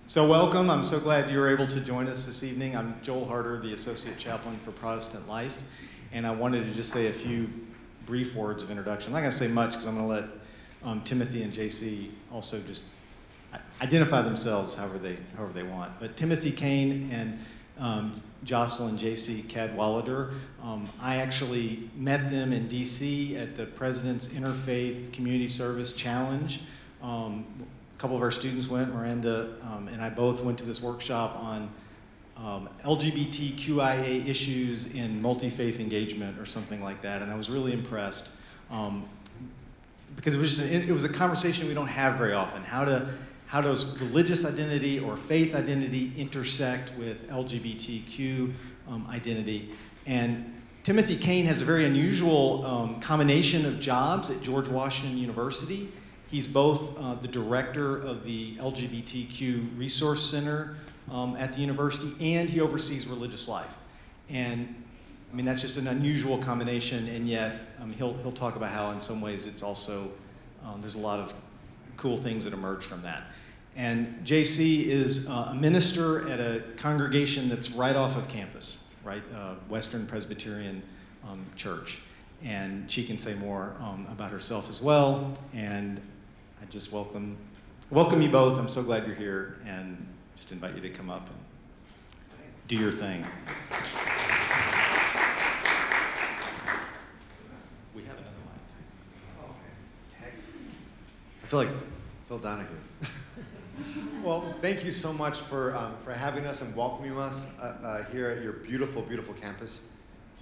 So welcome. I'm so glad you were able to join us this evening. I'm Joel Harder, the Associate Chaplain for Protestant Life, and I wanted to just say a few brief words of introduction. I'm not going to say much because I'm going to let Timothy and JC also just identify themselves however they want. But Timothy Kane and Jocelyn JC Cadwallader, I actually met them in DC at the President's Interfaith Community Service Challenge. A couple of our students went, Miranda and I both went to this workshop on LGBTQIA issues in multi-faith engagement or something like that, and I was really impressed because it was a conversation we don't have very often. How does religious identity or faith identity intersect with LGBTQ identity? And Timothy Kane has a very unusual combination of jobs at George Washington University. He's both the director of the LGBTQ Resource Center at the university, and he oversees religious life. And I mean, that's just an unusual combination, and yet he'll talk about how in some ways it's also, there's a lot of cool things that emerge from that. And JC is a minister at a congregation that's right off of campus, right? Western Presbyterian Church. And she can say more about herself as well. And I just welcome you both. I'm so glad you're here, and just invite you to come up and do your thing. We have another mic. Oh, okay. I feel like Phil Donahue. Well, thank you so much for having us and welcoming us here at your beautiful, beautiful campus.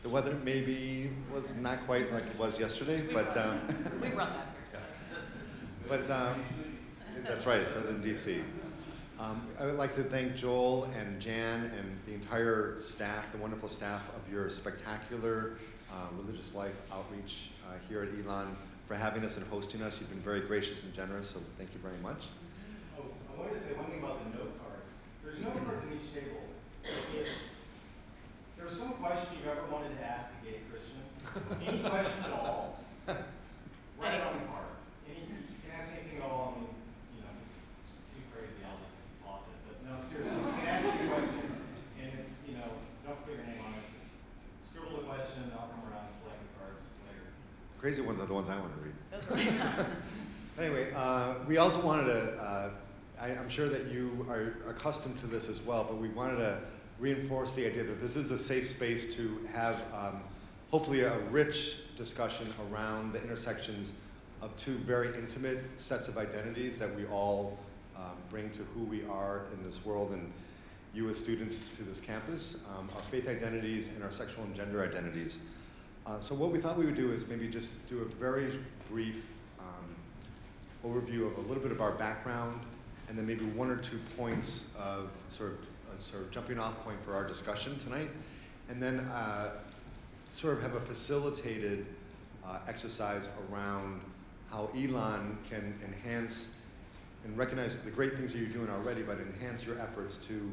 The weather maybe was not quite like it was yesterday, but we brought that here. So. But that's right, it's better than DC. I would like to thank Joel and Jan and the entire staff, the wonderful staff of your spectacular religious life outreach here at Elon for having us and hosting us. You've been very gracious and generous, so thank you very much. Oh, I wanted to say one thing about the note cards. There's note cards in each table. If there's some question you've ever wanted to ask a gay Christian, any question at all, write it on the card. You can ask anything at all. I mean, you know, if it's too crazy, I'll just toss it. But no, seriously, you can ask any question, and it's, you know, don't put your name on it. Just scribble the question, and I'll come around and collect the cards later. Crazy ones are the ones I want to read. Those are Anyway, we also wanted to, I'm sure that you are accustomed to this as well, but we wanted to reinforce the idea that this is a safe space to have hopefully a rich discussion around the intersections of two very intimate sets of identities that we all bring to who we are in this world, and you as students to this campus, our faith identities and our sexual and gender identities. So what we thought we would do is maybe just do a very brief overview of a little bit of our background, and then maybe one or two points of sort of jumping off point for our discussion tonight, and then sort of have a facilitated exercise around how Elon can enhance and recognize the great things that you're doing already, but enhance your efforts to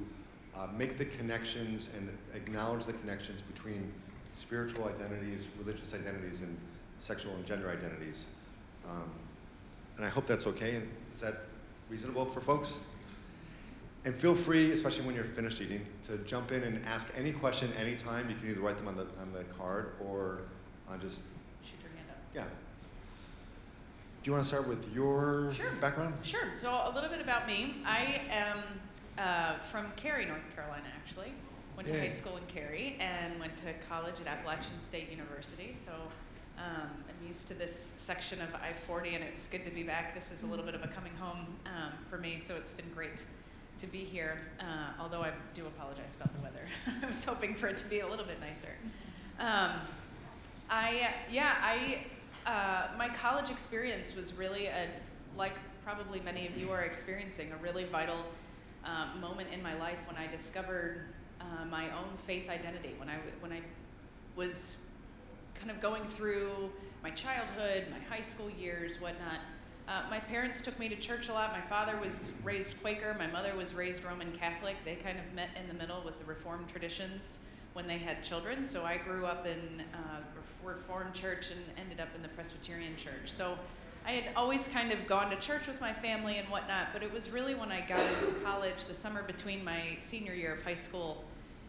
make the connections and acknowledge the connections between spiritual identities, religious identities, and sexual and gender identities. And I hope that's okay. Is that reasonable for folks? And feel free, especially when you're finished eating, to jump in and ask any question anytime. You can either write them on the card or just shoot your hand up. Yeah. Do you want to start with your background? Sure. So a little bit about me. I am from Cary, North Carolina, actually. Went to high school in Cary and went to college at Appalachian State University. So I'm used to this section of I-40, and it's good to be back. This is a little bit of a coming home for me, so it's been great to be here, although I do apologize about the weather. I was hoping for it to be a little bit nicer. My college experience was really, like probably many of you are experiencing, a really vital moment in my life when I discovered my own faith identity. When I was kind of going through my childhood, my high school years, whatnot, my parents took me to church a lot. My father was raised Quaker. My mother was raised Roman Catholic. They kind of met in the middle with the Reformed traditions when they had children. So I grew up in Reformed church and ended up in the Presbyterian church. So I had always kind of gone to church with my family and whatnot, but it was really when I got into college, the summer between my senior year of high school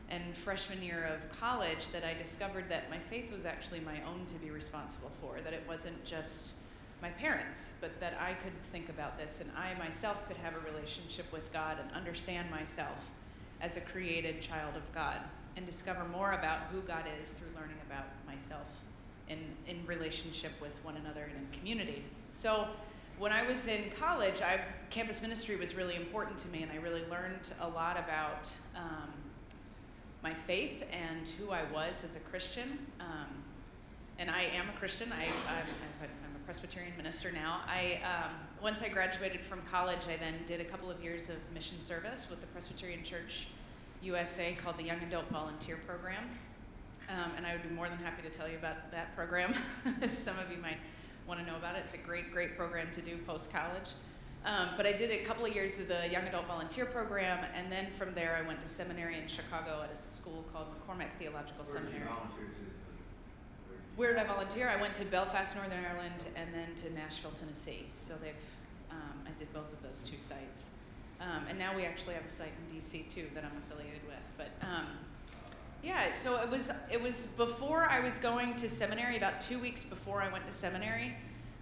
and freshman year of college, that I discovered that my faith was actually my own to be responsible for, that it wasn't just my parents, but that I could think about this and I myself could have a relationship with God and understand myself as a created child of God and discover more about who God is through learning about myself in relationship with one another and in community. So when I was in college, campus ministry was really important to me, and I really learned a lot about my faith and who I was as a Christian. And I am a Christian. I'm a Presbyterian minister now. Once I graduated from college, I then did a couple of years of mission service with the Presbyterian Church USA called the Young Adult Volunteer Program. And I would be more than happy to tell you about that program. Some of you might want to know about it. It's a great, great program to do post-college. But I did a couple of years of the Young Adult Volunteer Program, and then from there I went to seminary in Chicago at a school called McCormick Theological Seminary. Where did I volunteer? I went to Belfast, Northern Ireland, and then to Nashville, Tennessee. So I did both of those two sites. And now we actually have a site in DC too that I'm affiliated with. But yeah, so it was before I was going to seminary, about 2 weeks before I went to seminary.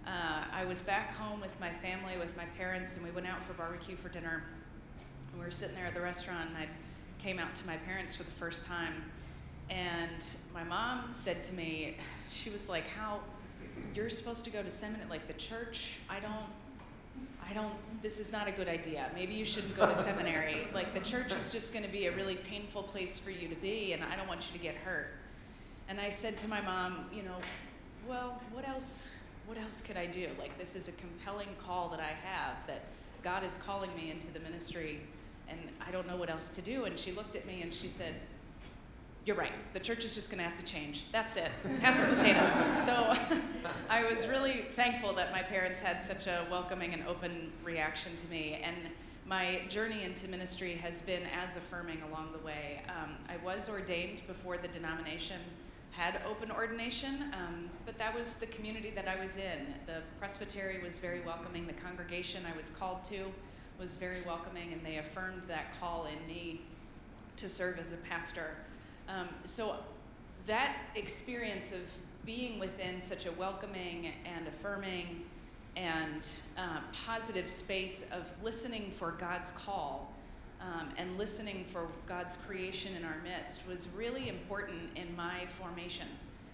I was back home with my family, with my parents, and we went out for barbecue for dinner. We were sitting there at the restaurant, and I came out to my parents for the first time. And my mom said to me, she was like, "How, you're supposed to go to seminary, like the church? This is not a good idea. Maybe you shouldn't go to seminary. Like the church is just gonna be a really painful place for you to be, and I don't want you to get hurt." And I said to my mom, well, what else could I do? Like, this is a compelling call that I have, that God is calling me into the ministry, and I don't know what else to do. And she looked at me and she said, "You're right, the church is just gonna have to change. That's it, pass the potatoes." So I was really thankful that my parents had such a welcoming and open reaction to me. And my journey into ministry has been as affirming along the way. I was ordained before the denomination had open ordination, but that was the community that I was in. The presbytery was very welcoming. The congregation I was called to was very welcoming, and they affirmed that call in me to serve as a pastor. So that experience of being within such a welcoming and affirming and positive space of listening for God's call and listening for God's creation in our midst was really important in my formation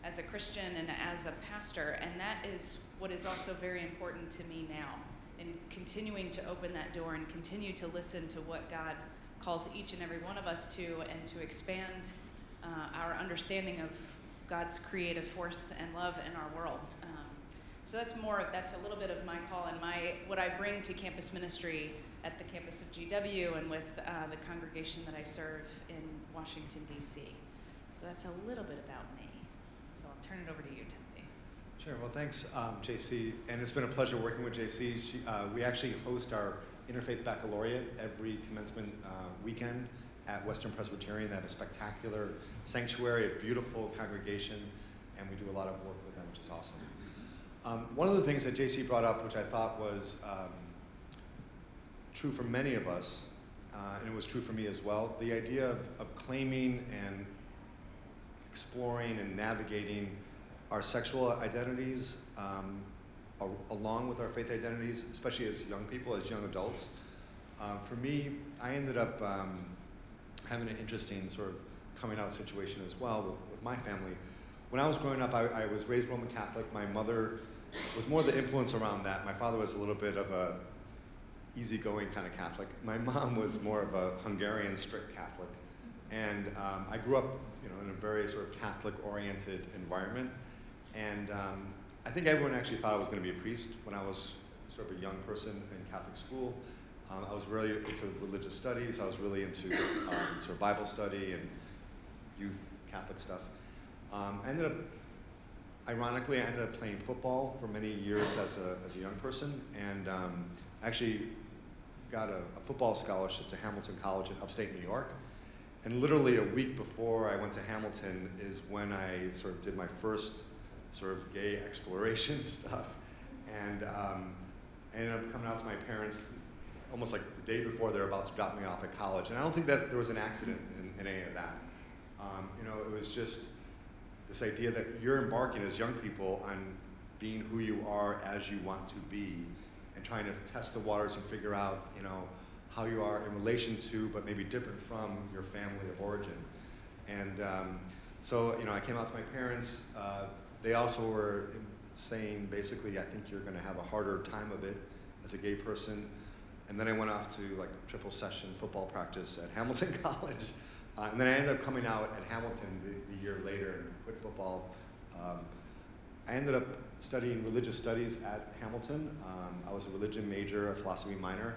as a Christian and as a pastor. And that is what is also very important to me now, in continuing to open that door and continue to listen to what God calls each and every one of us to, and to expand our understanding of God's creative force and love in our world. So that's a little bit of my call and what I bring to campus ministry at the campus of GW and with the congregation that I serve in Washington, D.C. So that's a little bit about me. So I'll turn it over to you, Timothy. Sure, well thanks, JC. And it's been a pleasure working with JC. We actually host our Interfaith Baccalaureate every commencement weekend at Western Presbyterian. They have a spectacular sanctuary, a beautiful congregation, and we do a lot of work with them, which is awesome. One of the things that JC brought up, which I thought was true for many of us, and it was true for me as well, the idea of claiming and exploring and navigating our sexual identities along with our faith identities, especially as young people, as young adults. For me, I ended up having an interesting sort of coming out situation as well with my family. When I was growing up, I was raised Roman Catholic. My mother was more the influence around that. My father was a little bit of a easygoing kind of Catholic. My mom was more of a Hungarian strict Catholic. And I grew up in a very sort of Catholic-oriented environment. And I think everyone actually thought I was going to be a priest when I was sort of a young person in Catholic school. I was really into religious studies. I was really into sort of Bible study and youth Catholic stuff. Ironically, I ended up playing football for many years as a young person, and actually got a football scholarship to Hamilton College in upstate New York. And literally a week before I went to Hamilton is when I sort of did my first sort of gay exploration stuff. And I ended up coming out to my parents almost like the day before they were about to drop me off at college. And I don't think that there was an accident in any of that. You know, it was just this idea that you're embarking as young people on being who you are as you want to be, and trying to test the waters and figure out, you know, how you are in relation to, but maybe different from, your family of origin. And so, you know, I came out to my parents. They also were saying, basically, I think you're going to have a harder time of it as a gay person. And then I went off to like triple session football practice at Hamilton College. And then I ended up coming out at Hamilton the year later and quit football. I ended up studying religious studies at Hamilton. I was a religion major, a philosophy minor.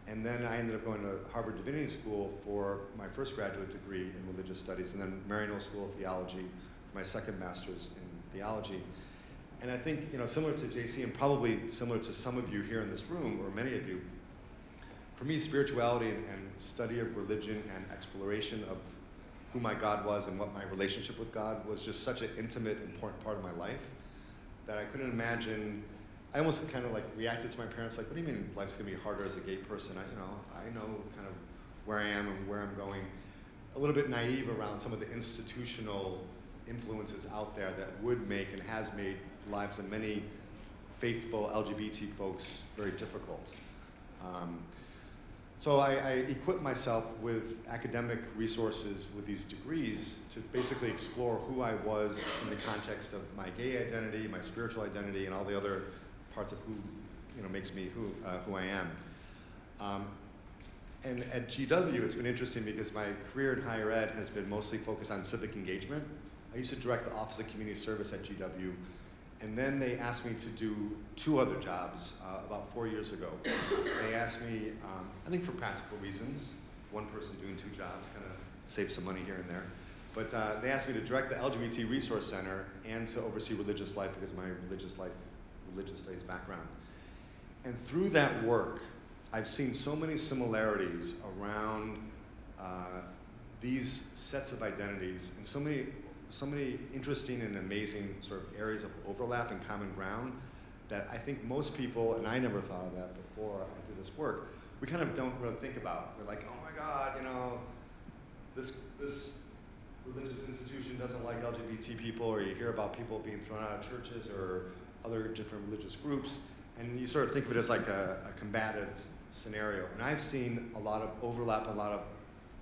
And then I ended up going to Harvard Divinity School for my first graduate degree in religious studies, and then Maryknoll School of Theology for my second master's in theology. And I think, you know, similar to JC, and probably similar to some of you here in this room, or many of you, for me, spirituality and study of religion and exploration of who my God was and what my relationship with God was just such an intimate, important part of my life that I couldn't imagine. I almost kind of like reacted to my parents like, what do you mean life's gonna be harder as a gay person? I know kind of where I am and where I'm going. A little bit naive around some of the institutional influences out there that would make and has made lives of many faithful LGBT folks very difficult. So I equipped myself with academic resources with these degrees to basically explore who I was in the context of my gay identity, my spiritual identity, and all the other parts of who, you know, makes me who I am. And at GW, it's been interesting because my career in higher ed has been mostly focused on civic engagement. I used to direct the Office of Community Service at GW, and then they asked me to do 2 other jobs about 4 years ago. They asked me, I think for practical reasons, one person doing 2 jobs kind of saves some money here and there. But they asked me to direct the LGBT Resource Center and to oversee religious life because of my religious studies background. And through that work, I've seen so many similarities around these sets of identities and so many interesting and amazing sort of areas of overlap and common ground that I think most people, and I never thought of that before I did this work, we kind of don't really think about. We're like, oh my God, you know, this religious institution doesn't like LGBT people, or you hear about people being thrown out of churches or other different religious groups, and you sort of think of it as like a combative scenario. And I've seen a lot of overlap, a lot of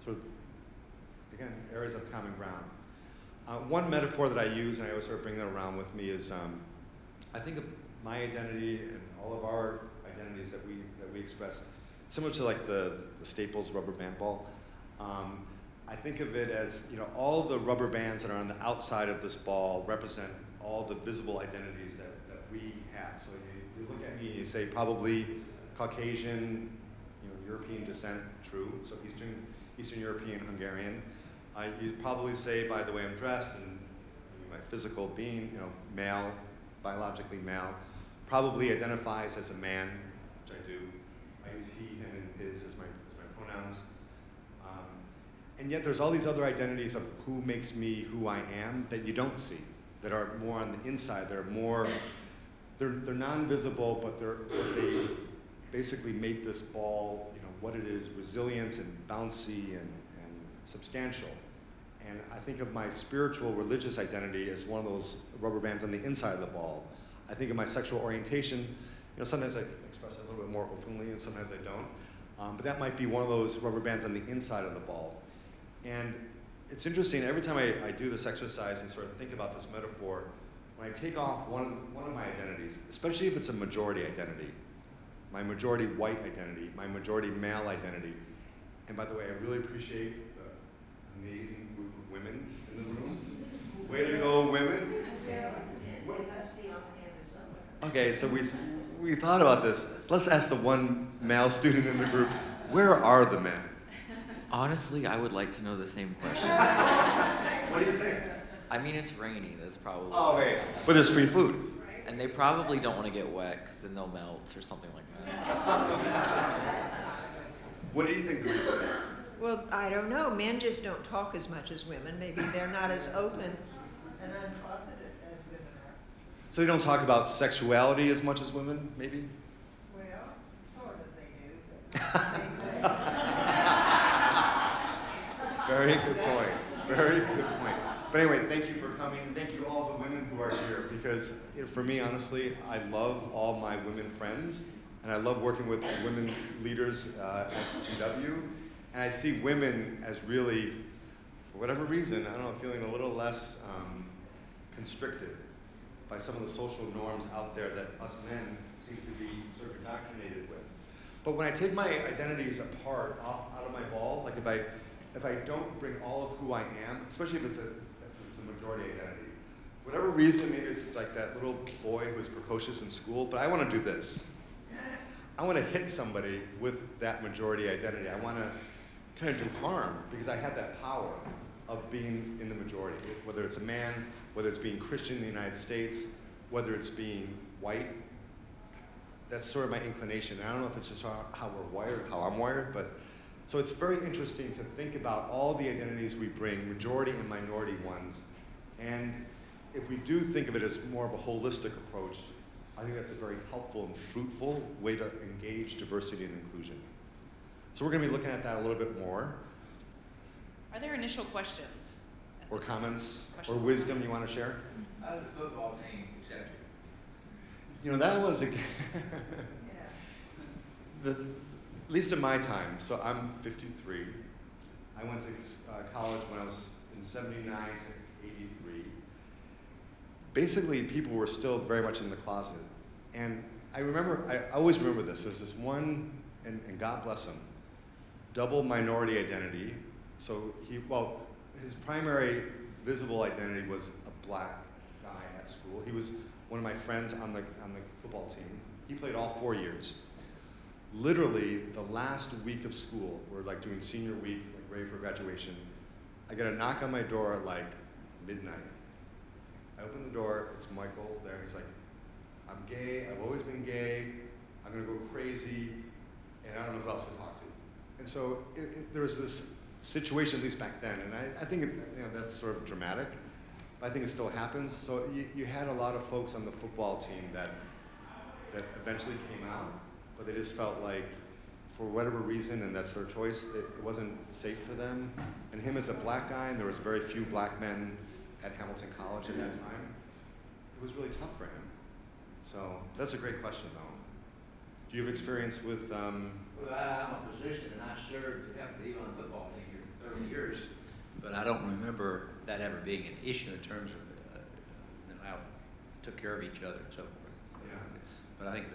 sort of, again, areas of common ground. One metaphor that I use, and I always sort of bring that around with me, is I think of my identity and all of our identities that we express, similar to like the Staples rubber band ball. I think of it as, you know, all the rubber bands that are on the outside of this ball represent all the visible identities that we have. So you look at me and you say probably Caucasian, you know, European descent, true. So Eastern European, Hungarian. You probably say by the way I'm dressed and my physical being, you know, male, biologically male. Probably identifies as a man, which I do. I use he, him, and his as my pronouns. And yet there's all these other identities of who makes me who I am that you don't see, that are more on the inside, that are more, they're non-visible, but they basically make this ball, you know, what it is, resilient and bouncy and substantial. And I think of my spiritual religious identity as one of those rubber bands on the inside of the ball. I think of my sexual orientation, you know, sometimes I express it a little bit more openly and sometimes I don't. But that might be one of those rubber bands on the inside of the ball. And it's interesting, every time I do this exercise and sort of think about this metaphor, when I take off one of my identities, especially if it's a majority identity, my majority white identity, my majority male identity, and by the way, I really appreciate the amazing group of women in the room. Way to go, women. Okay, so we thought about this. So let's ask the one male student in the group, where are the men? Honestly, I would like to know the same question. What do you think? I mean, it's rainy. That's probably. Oh, wait. But there's free food. And they probably don't want to get wet because then they'll melt or something like that. What do you think? Well, I don't know. Men just don't talk as much as women. Maybe they're not as open and uncloseted as women are. So they don't talk about sexuality as much as women, maybe? Well, sort of they do, but not the same thing. Very good point. Very good point. But anyway, thank you for coming. Thank you all the women who are here, because for me, honestly, I love all my women friends, and I love working with women leaders at GW. And I see women as really, for whatever reason, I don't know, feeling a little less constricted by some of the social norms out there that us men seem to be sort of indoctrinated with. But when I take my identities apart, out of my ball, like if I don't bring all of who I am, especially if it's a majority identity, whatever reason, maybe it's like that little boy who was precocious in school, but I want to do this. I want to hit somebody with that majority identity. I want to kind of do harm because I have that power of being in the majority, whether it's a man, whether it's being Christian in the United States, whether it's being white. That's sort of my inclination. And I don't know if it's just how we're wired, how I'm wired, but so it's very interesting to think about all the identities we bring, majority and minority ones. And if we do think of it as more of a holistic approach, I think that's a very helpful and fruitful way to engage diversity and inclusion. So we're going to be looking at that a little bit more. Are there initial questions? Or comments, or wisdom you want to share? How did the football team accept you? You know, that was, at least in my time, so I'm 53. I went to college when I was in 79 to 83. Basically, people were still very much in the closet. And I always remember this. There's this one, and God bless him, double minority identity. So his primary visible identity was a black guy at school. He was one of my friends on the football team. He played all 4 years. Literally, the last week of school, we're like doing senior week, like ready for graduation. I get a knock on my door at like midnight. I open the door, it's Michael there. He's like, I'm gay, I've always been gay, I'm gonna go crazy, and I don't know who else to talk to. And so there was this situation, at least back then, and I think that's sort of dramatic, but I think it still happens. So you had a lot of folks on the football team that eventually came out, but they just felt like, for whatever reason, and that's their choice, it wasn't safe for them. And him as a black guy, and there was very few black men at Hamilton College at that time, it was really tough for him. So that's a great question, though. Do you have experience with? Well, I'm a physician, and I served even on the football team here 30 years. But I don't remember that ever being an issue in terms of how we took care of each other and so forth. Yeah. But I think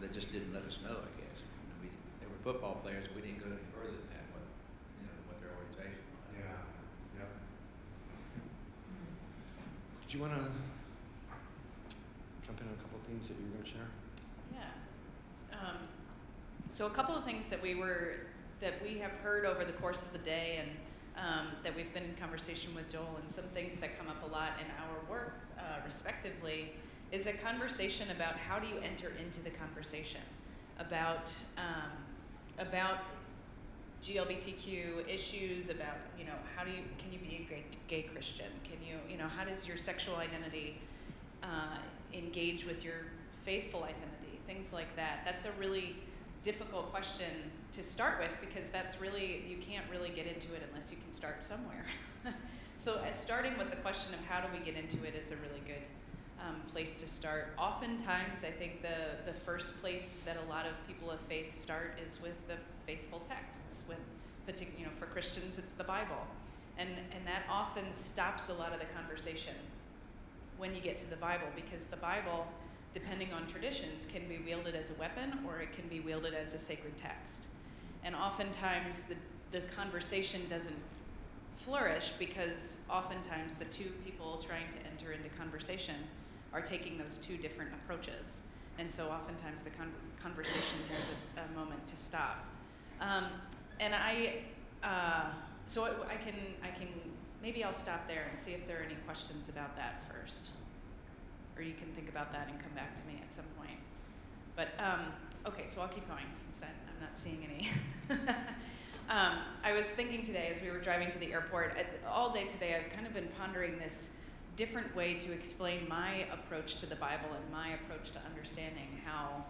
they just didn't let us know, I guess. They were football players. We didn't go any further than that. What their orientation was. Yeah. Yep. Did you want to jump in on a couple of themes that you were going to share? Yeah. So a couple of things that we have heard over the course of the day, and that we've been in conversation with Joel, and some things that come up a lot in our work, respectively, is a conversation about how do you enter into the conversation about GLBTQ issues, about can you be a gay Christian? Can you how does your sexual identity engage with your faithful identity? Things like that. That's a really difficult question to start with, because you can't really get into it unless you can start somewhere. So starting with the question of how do we get into it is a really good place to start. Oftentimes, I think the first place that a lot of people of faith start is with the faithful texts. For Christians, it's the Bible, and that often stops a lot of the conversation when you get to the Bible, because the Bible, depending on traditions, can be wielded as a weapon or it can be wielded as a sacred text. And oftentimes the conversation doesn't flourish because oftentimes the two people trying to enter into conversation are taking those two different approaches. And so oftentimes the conversation has a moment to stop. So I can, maybe I'll stop there and see if there are any questions about that first. Or you can think about that and come back to me at some point. But, okay, so I'll keep going since I'm not seeing any. I was thinking today as we were driving to the airport, all day today I've kind of been pondering this different way to explain my approach to the Bible and my approach to understanding how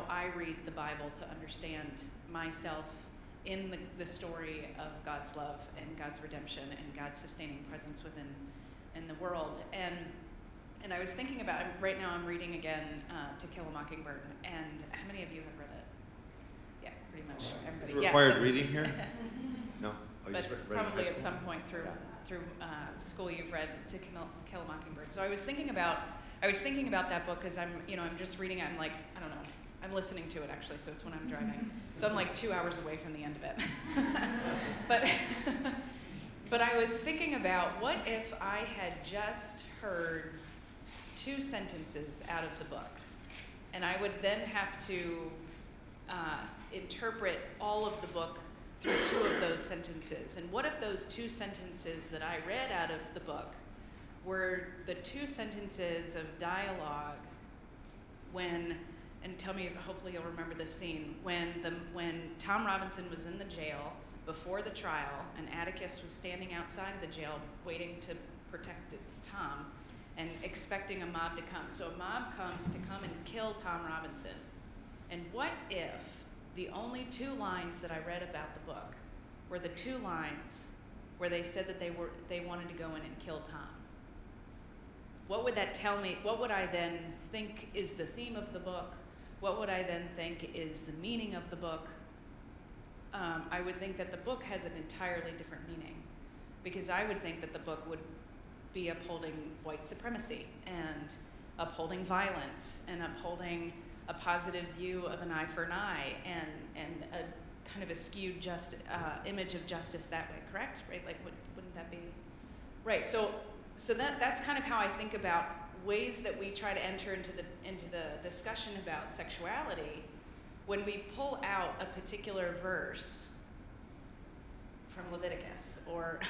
I read the Bible to understand myself in the story of God's love and God's redemption and God's sustaining presence in the world. And I was thinking about, right now I'm reading again To Kill a Mockingbird, and how many of you have read it? Yeah, pretty much everybody. Is it required yeah, reading here? No? Oh, you but just it's read it in probably high at school? some point through Yeah. school you've read To Kill a Mockingbird. So I was thinking about that book because I'm just reading it. I'm like, I don't know. I'm listening to it actually, so it's when I'm driving. So I'm like 2 hours away from the end of it. But I was thinking about, what if I had just heard 2 sentences out of the book, and I would then have to interpret all of the book through 2 of those sentences. And what if those 2 sentences that I read out of the book were the 2 sentences of dialogue when, and tell me, hopefully you'll remember this scene, when Tom Robinson was in the jail before the trial, and Atticus was standing outside of the jail waiting to protect Tom and expecting a mob to come. So a mob comes to come and kill Tom Robinson. And what if the only 2 lines that I read about the book were the 2 lines where they said that they wanted to go in and kill Tom? What would that tell me? What would I then think is the theme of the book? What would I then think is the meaning of the book? I would think that the book has an entirely different meaning, because I would think that the book would be upholding white supremacy and upholding violence and upholding a positive view of an eye for an eye and a kind of a skewed image of justice that way, correct? Right? Like, wouldn't that be right? So that's kind of how I think about ways that we try to enter into the discussion about sexuality when we pull out a particular verse from Leviticus or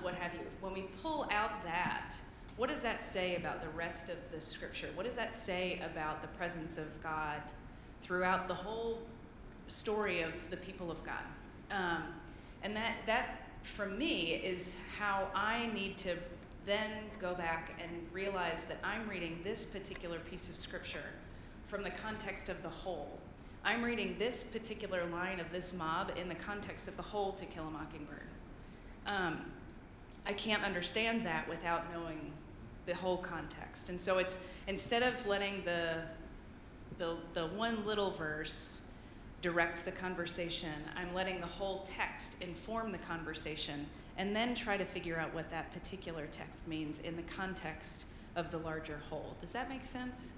what have you. When we pull out that, what does that say about the rest of the scripture? What does that say about the presence of God throughout the whole story of the people of God? And that, for me, is how I need to then go back and realize that I'm reading this particular piece of scripture from the context of the whole. I'm reading this particular line of this mob in the context of the whole To Kill a Mockingbird. I can't understand that without knowing the whole context. And so it's, instead of letting the one little verse direct the conversation, I'm letting the whole text inform the conversation and then try to figure out what that particular text means in the context of the larger whole. Does that make sense?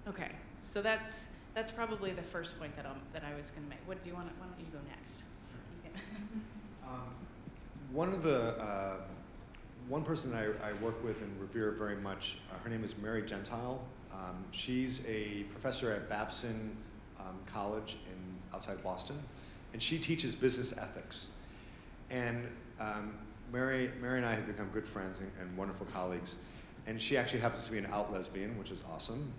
Okay, so that's probably the first point that I was going to make. Why don't you go next? One person I work with and revere very much, her name is Mary Gentile. She's a professor at Babson College outside Boston, and she teaches business ethics. And Mary and I have become good friends and wonderful colleagues. And she actually happens to be an out lesbian, which is awesome.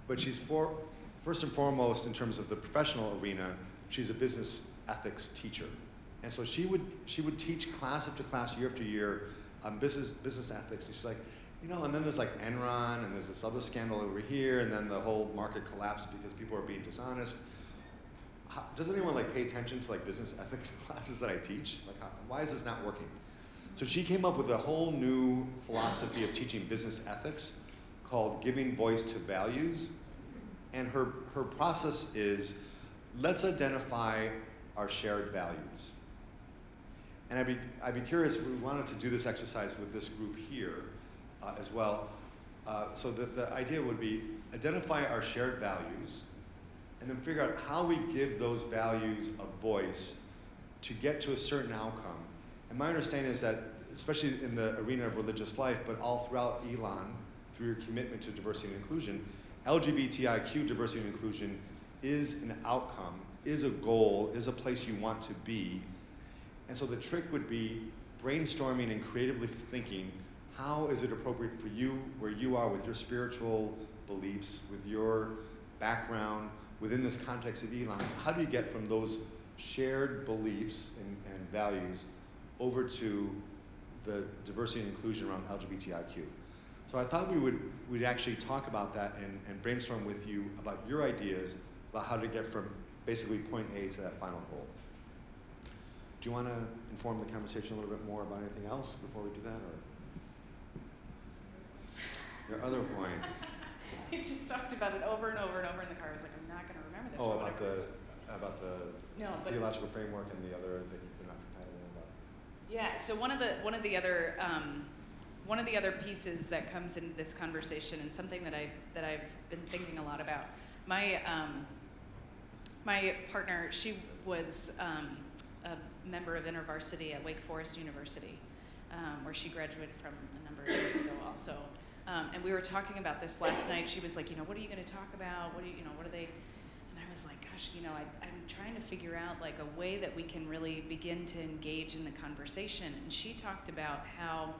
But she's first and foremost, in terms of the professional arena, she's a business ethics teacher. And so she would teach class after class, year after year, business ethics. And she's like, and then there's like Enron, and there's this other scandal over here, and then the whole market collapsed because people are being dishonest. Does anyone pay attention to business ethics classes that I teach? Why is this not working? So she came up with a whole new philosophy of teaching business ethics called giving voice to values. And her process is, let's identify our shared values. And I'd be curious, we wanted to do this exercise with this group here as well. So the idea would be identify our shared values and then figure out how we give those values a voice to get to a certain outcome. And my understanding is that, especially in the arena of religious life, but all throughout Elon, through your commitment to diversity and inclusion, LGBTIQ diversity and inclusion is an outcome, is a goal, is a place you want to be. And so the trick would be brainstorming and creatively thinking, how is it appropriate for you, where you are with your spiritual beliefs, with your background, within this context of Elon, how do you get from those shared beliefs and values over to the diversity and inclusion around LGBTIQ. So I thought we'd actually talk about that and brainstorm with you about your ideas about how to get from basically point A to that final goal. Do you want to inform the conversation a little bit more about anything else before we do that, or your other point? I just talked about it over and over and over in the car. I was like, I'm not going to remember this. Oh, for whatever reason. about the No, but theological framework and the other thing they're not compatible about. yeah. So one of the other pieces that comes into this conversation, and something that I've been thinking a lot about. My partner, she was a member of InterVarsity at Wake Forest University, where she graduated from a number of years ago also. And we were talking about this last night. She was like, what are you going to talk about? What are they? And I was like, gosh, I'm trying to figure out like a way that we can really begin to engage in the conversation. And she talked about how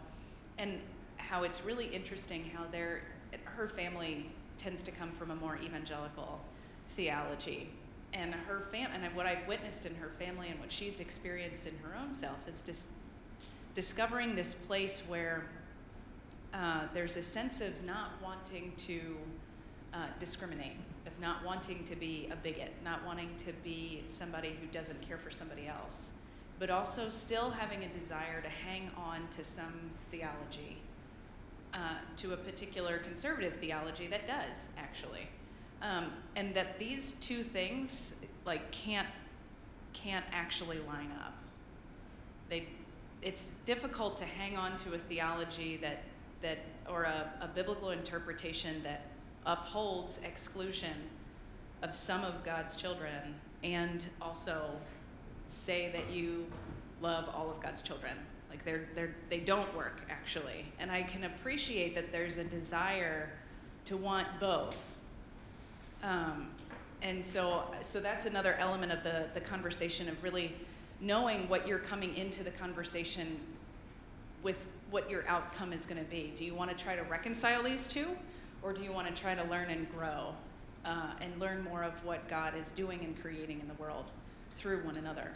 it's really interesting how her family tends to come from a more evangelical theology. And and what I've witnessed in her family and what she's experienced in her own self is just discovering this place where there's a sense of not wanting to discriminate, of not wanting to be a bigot, not wanting to be somebody who doesn't care for somebody else, but also still having a desire to hang on to some theology, to a particular conservative theology that does, actually. And that these two things like can't actually line up. It's difficult to hang on to a theology or a biblical interpretation that upholds exclusion of some of God's children and also say that you love all of God's children. Like they don't work, actually. And I can appreciate that there's a desire to want both. And so that's another element of the conversation, of really knowing what you're coming into the conversation with, what your outcome is going to be. Do you want to try to reconcile these two, or do you want to try to learn and grow and learn more of what God is doing and creating in the world through one another?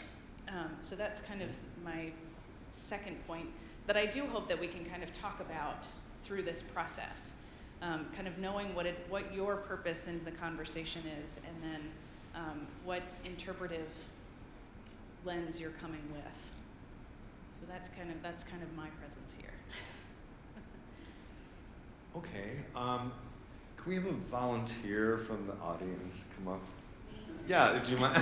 So that's kind of my second point that I do hope that we can kind of talk about through this process. Kind of knowing what your purpose into the conversation is, and then what interpretive lens you're coming with. So that's kind of my presence here. Okay. Can we have a volunteer from the audience come up? Yeah. Do you mind?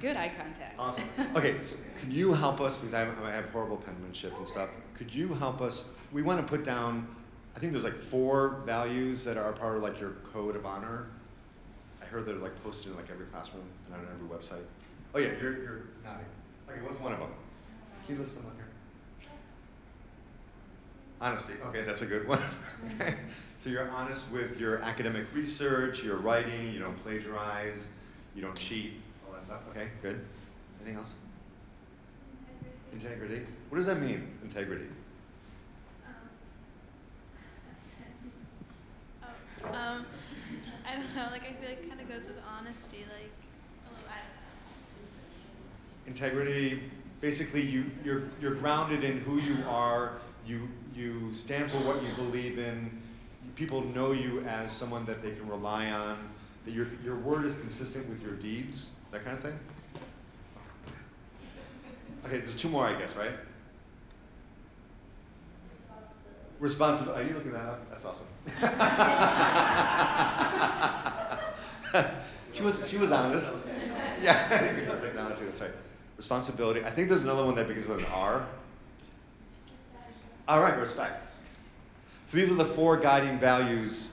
Good eye contact. Awesome. Okay. So could you help us, because I have horrible penmanship and stuff. Could you help us? We want to put down, I think there's like 4 values that are part of like your code of honor. I heard they're like posted in like every classroom and on every website. Oh yeah, you're nodding. Okay, what's one of them? Can you list them on here? Honesty. Okay, that's a good one. Okay. So you're honest with your academic research, your writing, you don't plagiarize, you don't cheat, all that stuff. Okay, good. Anything else? Integrity. What does that mean, integrity? I don't know, like I feel like it kind of goes with honesty, like, I don't know. Integrity, basically you're grounded in who you are, you stand for what you believe in, people know you as someone that they can rely on, that your word is consistent with your deeds, that kind of thing? Okay, there's 2 more, I guess, right? Responsibility. Are you looking that up? That's awesome. She was honest. Yeah, technology. That's right. Responsibility. I think there's another one that begins with an R. All right, respect. So these are the 4 guiding values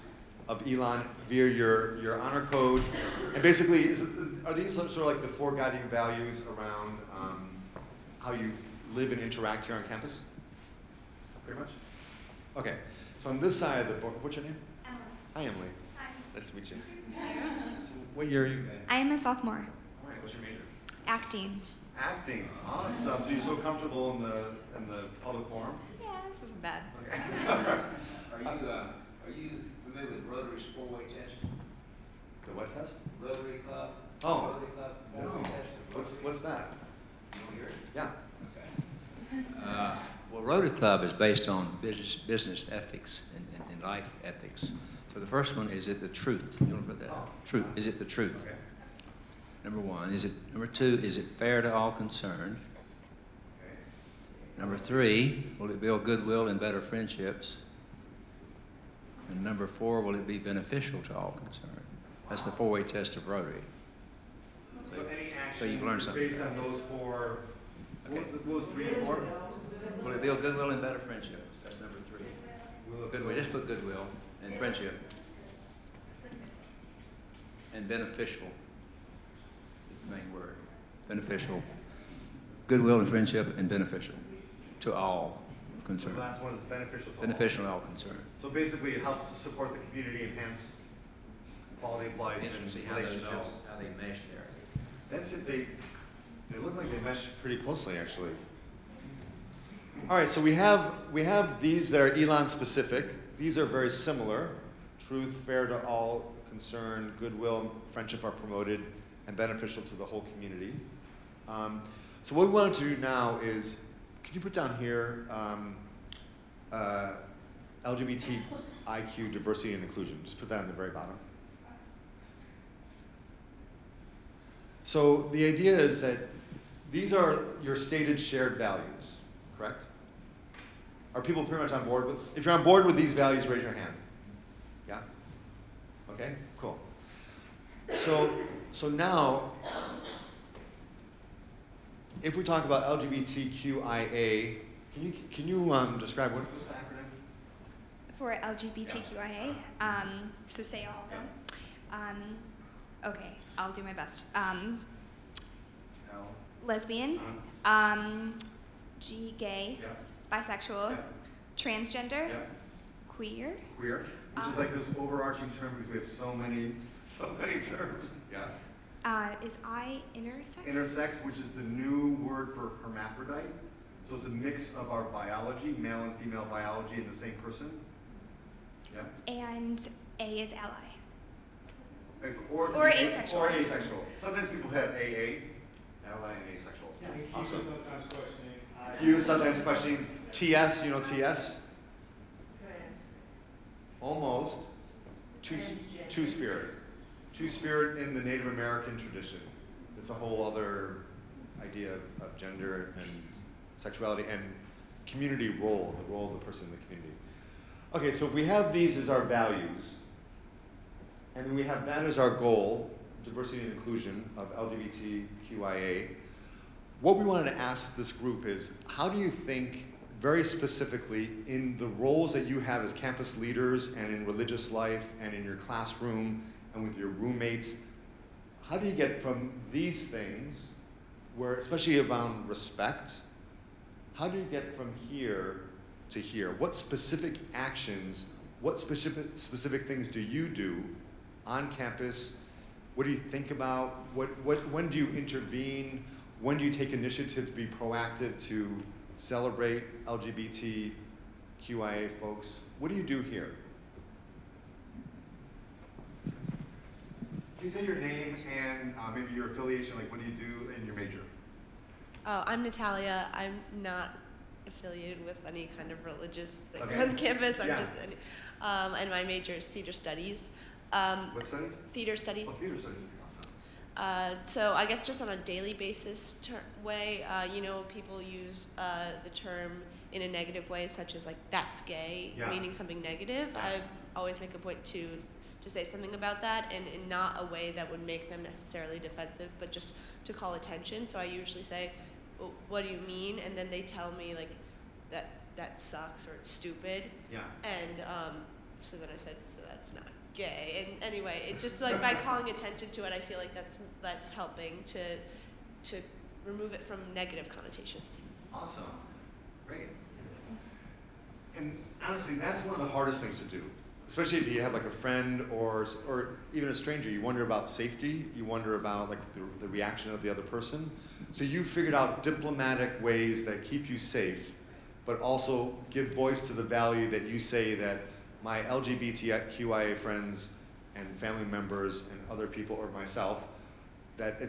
of Elon via your honor code, and basically, are these sort of like the 4 guiding values around how you live and interact here on campus? Pretty much. Okay, so on this side of the book, what's your name? Emily. Hi, Emily. Hi. Nice to meet you. So what year are you in? I am a sophomore. All right, what's your major? Acting. Acting. Awesome. So you're so comfortable in the public forum? Yeah, this isn't bad. Okay. Are you familiar with Rotary's 4-way test? The what test? Rotary Club? Oh. Rotary Club 4-way No. test? What's that? You want to hear it? Yeah. Okay. Well, Rotary Club is based on business ethics and life ethics. So the first one, is it the truth? You want to put that? Truth. Is it the truth? Okay. Number one. Number two, is it fair to all concerned? Okay. Number three, will it build goodwill and better friendships? And number four, will it be beneficial to all concerned? That's the four-way test of Rotary. So any action So you've learned something. based on those four, Okay. those 3 and 4? Will it build goodwill and better friendships? That's number three. Goodwill, just put goodwill and friendship. And beneficial is the main word. Beneficial. Goodwill and friendship and beneficial to all So concerned. the last one is beneficial to all. Beneficial to all concerned. So basically, it helps to support the community, enhance quality of life Interesting to and see how relationships. they mesh there. That's it. They look like they mesh pretty closely, actually. All right, so we have these that are Elon specific. These are very similar. Truth, fair to all concerned, goodwill, friendship are promoted, and beneficial to the whole community. So what we wanted to do now is, can you put down here LGBTIQ diversity and inclusion? Just put that on the very bottom. So the idea is that these are your stated shared values, correct? Are people pretty much on board with? If you're on board with these values, raise your hand. Yeah? Okay, cool. So now, if we talk about LGBTQIA, can you describe what's the acronym? For LGBTQIA, so say all of them. Okay, I'll do my best. L. Lesbian, gay, Yeah. bisexual, Yeah. transgender, Yeah. queer. Queer, which is like this overarching term because we have so many terms. Yeah. Is I intersex? Intersex, which is the new word for hermaphrodite. So it's a mix of our biology, male and female biology in the same person. Yeah. And A is ally. Or asexual. Or asexual. Sometimes people have AA, ally and asexual. Yeah. Awesome. Sometimes questioning. Q sometimes questioning. TS, you know TS? Almost. Two-spirit. Two-spirit in the Native American tradition. It's a whole other idea of gender and sexuality and community role, the role of the person in the community. Okay, so if we have these as our values, and then we have that as our goal, diversity and inclusion of LGBTQIA, what we wanted to ask this group is, how do you think, very specifically, in the roles that you have as campus leaders and in religious life and in your classroom and with your roommates, how do you get from these things, where, especially around respect, how do you get from here to here? What specific actions, what specific things do you do on campus? What do you think about? When do you intervene? When do you take initiative to be proactive to celebrate LGBTQIA folks? What do you do here? Can you say your name and maybe your affiliation, like what do you do in your major? Oh, I'm Natalia. I'm not affiliated with any kind of religious thing Okay. on campus. I'm Yeah. just, and my major is theater studies. What studies? Theater Oh, studies. theater studies. Awesome. So I guess just on a daily basis way, people use the term in a negative way, such as like "that's gay," Yeah. meaning something negative. Yeah. I always make a point to say something about that, and in not a way that would make them necessarily defensive, but just to call attention. So I usually say, well, "What do you mean?" And then they tell me like that sucks or it's stupid. Yeah. And so then I said, "So that's not gay." And anyway, it just like by calling attention to it, I feel like that's helping to remove it from negative connotations. Awesome. Great. And honestly, that's one of the hardest things to do, especially if you have like a friend or even a stranger. You wonder about safety. You wonder about like the reaction of the other person. So you figured out diplomatic ways that keep you safe, but also give voice to the value that you say that my LGBTQIA friends and family members and other people or myself, that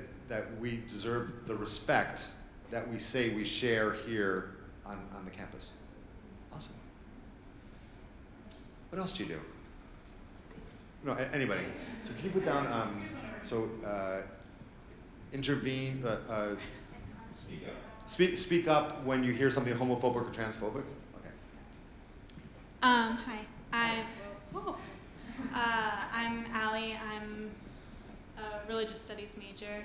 we deserve the respect that we say we share here on the campus. Awesome. What else do you do? No, anybody. So can you put down, intervene, speak up when you hear something homophobic or transphobic? Okay. Hi. I'm Allie. I'm a religious studies major.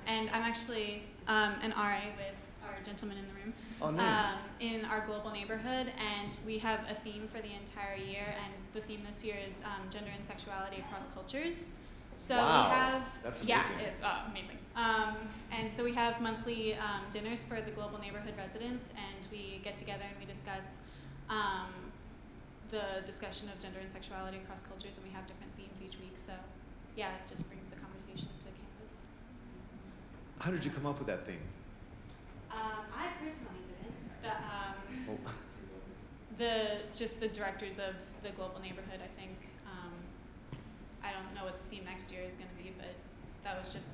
And I'm actually an RA with our gentleman in the room. Oh, nice. In our global neighborhood, and we have a theme for the entire year, and the theme this year is gender and sexuality across cultures. So wow. we have, that's amazing. Amazing. And so we have monthly dinners for the global neighborhood residents, and we get together and we discuss the discussion of gender and sexuality across cultures, and we have different themes each week. So yeah, it just brings the conversation to campus. How did you come up with that theme? I personally didn't. Oh. Just the directors of the global neighborhood, I think. I don't know what the theme next year is going to be, but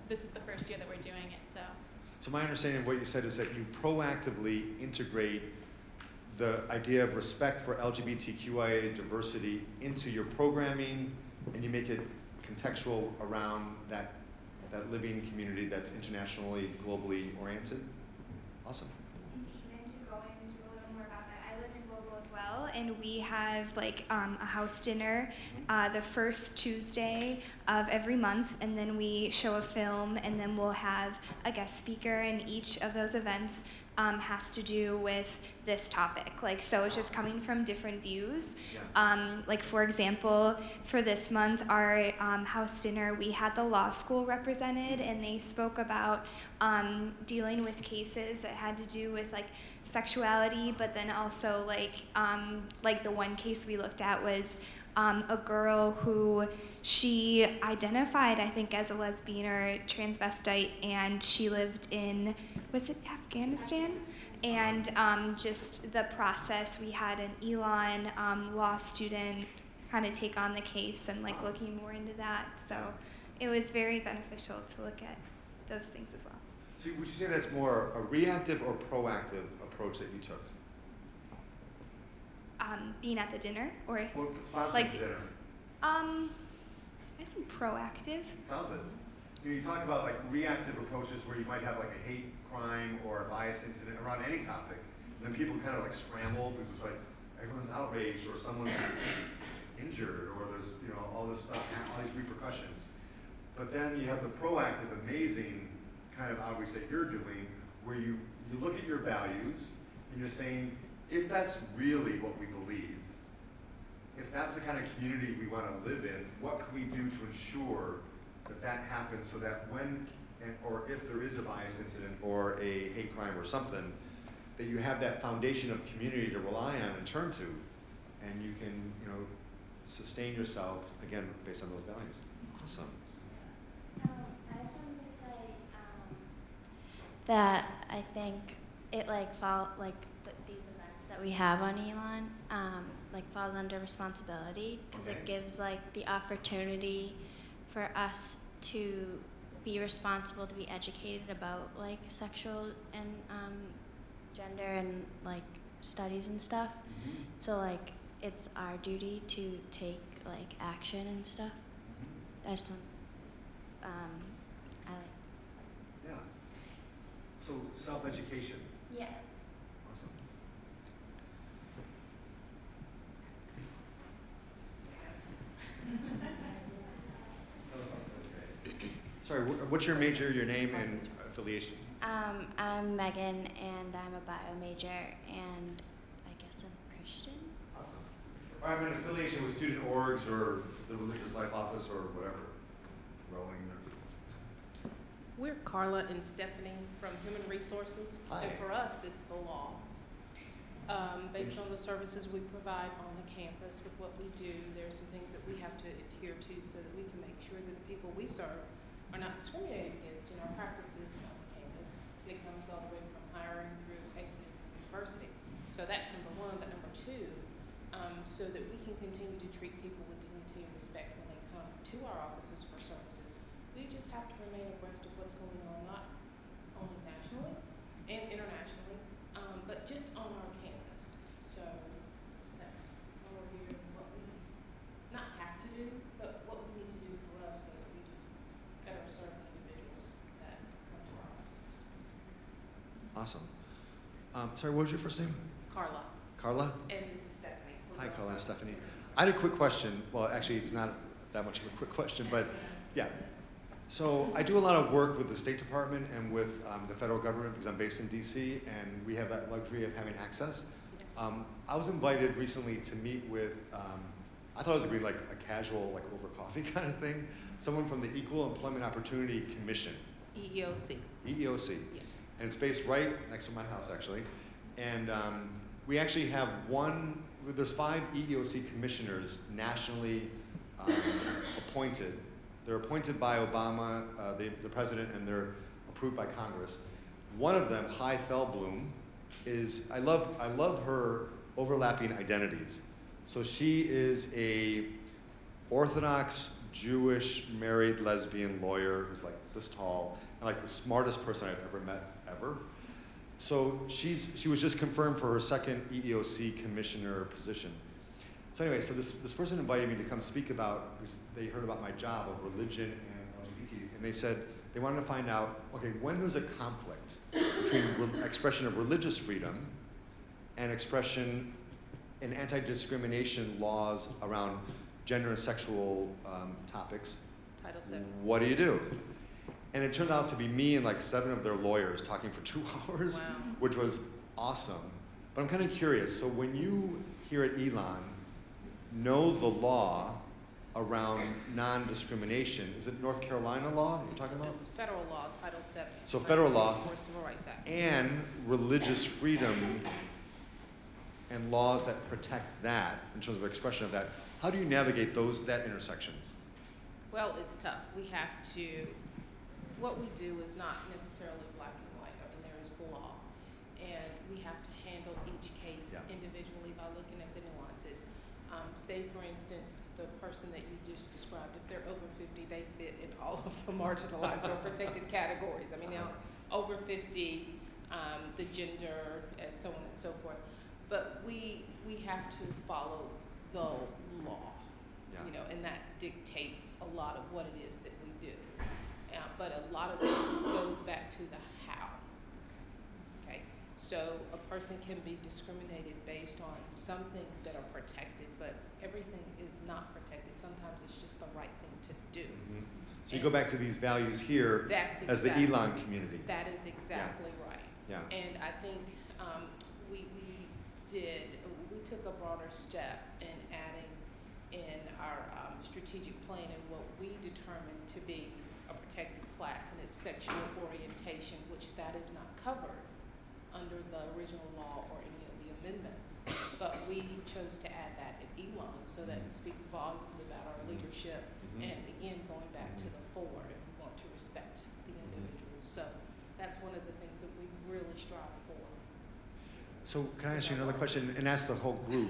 this is the first year that we're doing it, so. So my understanding of what you said is that you proactively integrate the idea of respect for LGBTQIA diversity into your programming, and you make it contextual around that living community that's internationally, globally oriented. Awesome. And even to go into a little more about that, I live in Global as well, and we have like a house dinner the first Tuesday of every month, and then we show a film, and then we'll have a guest speaker, and each of those events has to do with this topic. Like, so it's just coming from different views. Like, for example, for this month, our house dinner, we had the law school represented, and they spoke about dealing with cases that had to do with like sexuality, but then also like the one case we looked at was a girl who she identified, I think, as a lesbian or transvestite, and she lived in, was it Afghanistan? And just the process, we had an Elon law student kind of take on the case and like looking more into that. So it was very beneficial to look at those things as well. So would you say that's more a reactive or proactive approach that you took? Being at the dinner, or like the dinner. I think proactive. Sounds good. You talk about like reactive approaches where you might have like a hate crime or a bias incident around any topic, and then people kind of like scramble because it's like everyone's outraged or someone's injured or there's all this stuff, all these repercussions. But then you have the proactive, amazing kind of outreach that you're doing, where you look at your values and you're saying, if that's really what we believe, if that's the kind of community we want to live in, what can we do to ensure that that happens so that when, or if there is a bias incident or a hate crime or something, that you have that foundation of community to rely on and turn to, and you can, sustain yourself, again, based on those values. Awesome. I just wanted to say that I think it these events that we have on Elon falls under responsibility because it gives the opportunity for us to be responsible, to be educated about sexual and gender and studies and stuff. Mm-hmm. So it's our duty to take action and stuff. I just want Yeah. So self-education. Yeah. Awesome. Sorry, what's your major, your name, and affiliation? I'm Megan, and I'm a bio major, and I guess I'm Christian. Awesome. I'm in affiliation with student orgs or the Religious Life Office or whatever. Rowing or... We're Carla and Stephanie from Human Resources. Hi. And for us, it's the law. Based on the services we provide on the campus with what we do, there are some things that we have to adhere to so that we can make sure that the people we serve are not discriminated against in our practices on the campus. And it comes all the way from hiring through exiting from university. So that's number one. But number two, so that we can continue to treat people with dignity and respect when they come to our offices for services, we just have to remain abreast of what's going on, not only nationally and internationally, but just on our campus. So that's why we're here, and what we not have to do, but what we need to do for us so that we just better serve the individuals that come to our offices. Awesome. Sorry, what was your first name? Carla. Carla? And this is Stephanie. Hi, Carla and Stephanie. I had a quick question. Well, actually, it's not that much of a quick question, but yeah. So I do a lot of work with the State Department and with the federal government because I'm based in DC, and we have that luxury of having access. Yes. I was invited recently to meet with, I thought it was going to be like a casual, like over coffee kind of thing, someone from the Equal Employment Opportunity Commission. EEOC. EEOC. Yes. And it's based right next to my house, actually. And we actually have there's 5 EEOC commissioners nationally appointed. They're appointed by Obama, the president, and they're approved by Congress. One of them, Hy Feldblum, is, I love her overlapping identities. So she is a Orthodox Jewish married lesbian lawyer who's like this tall, and like the smartest person I've ever met, ever. So she was just confirmed for her second EEOC commissioner position. So anyway, so this person invited me to come speak about, because they heard about my job of religion and LGBT, and they said they wanted to find out, okay, when there's a conflict between expression of religious freedom and expression and anti-discrimination laws around gender and sexual topics, Title VII. what do? And it turned out to be me and like 7 of their lawyers talking for 2 hours, Wow. which was awesome. But I'm kind of curious, so when you here at Elon know the law around non-discrimination, is it North Carolina law you're talking about? It's federal law, Title VII. So federal law 1964 Civil Rights Act. and religious freedom and laws that protect that in terms of expression of that, how do you navigate that intersection? Well, it's tough. We have to, what we do is not necessarily black and white. I mean, there is the law. And we have to handle each case individually by looking at the nuances. Say, for instance, the person that you just described, if they're over 50, they fit in all of the marginalized or protected categories. I mean, they're over 50, the gender, as so on and so forth. But we have to follow the law, you know, and that dictates a lot of what it is that we do. But a lot of it goes back to the how. Okay, so a person can be discriminated based on some things that are protected, but everything is not protected. Sometimes it's just the right thing to do. Mm-hmm. So you go back to these values here as the Elon community. That is exactly right. Yeah. And I think we took a broader step in adding in our strategic plan and what we determined to be a protected class, and it's sexual orientation, which that is not covered under the original law or any of the amendments. But we chose to add that at Elon, so that it speaks volumes about our leadership, and again, going back to the fore, and we want to respect the individuals. So that's one of the things that we really strive for. So can I ask you another question, and ask the whole group?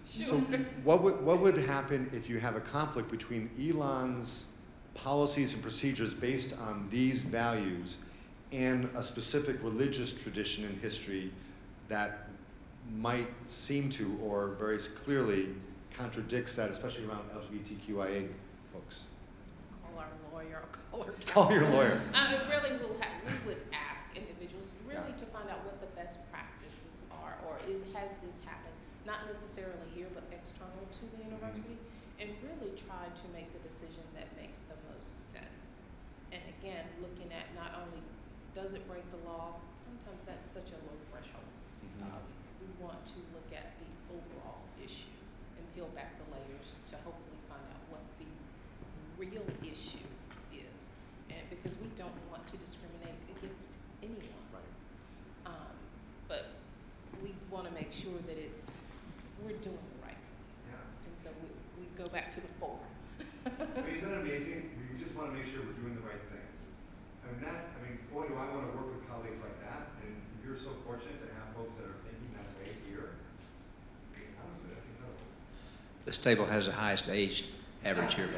Sure. So what would happen if you have a conflict between Elon's policies and procedures based on these values and a specific religious tradition and history that might seem to or very clearly contradicts that, especially around LGBTQIA folks? Call our lawyer or call your lawyer. Really, we would ask individuals really to find out what the best practices are, or has this happened, not necessarily here, but external to the university, and really try to make the decision that makes the most sense. And again, looking at not only does it break the law, sometimes that's such a low threshold. We want to look at the overall issue and peel back the layers to hopefully find out what the real issue is. And because we don't want to discriminate against anyone. Right. But we want to make sure that we're doing the right thing. Yeah. And so we go back to the fore. Isn't that amazing? We just want to make sure we're doing the right thing. I mean, boy, do I want to work with colleagues like that, and you're so fortunate to have folks that are thinking that way here. Honestly, that's incredible. This table has the highest age average here.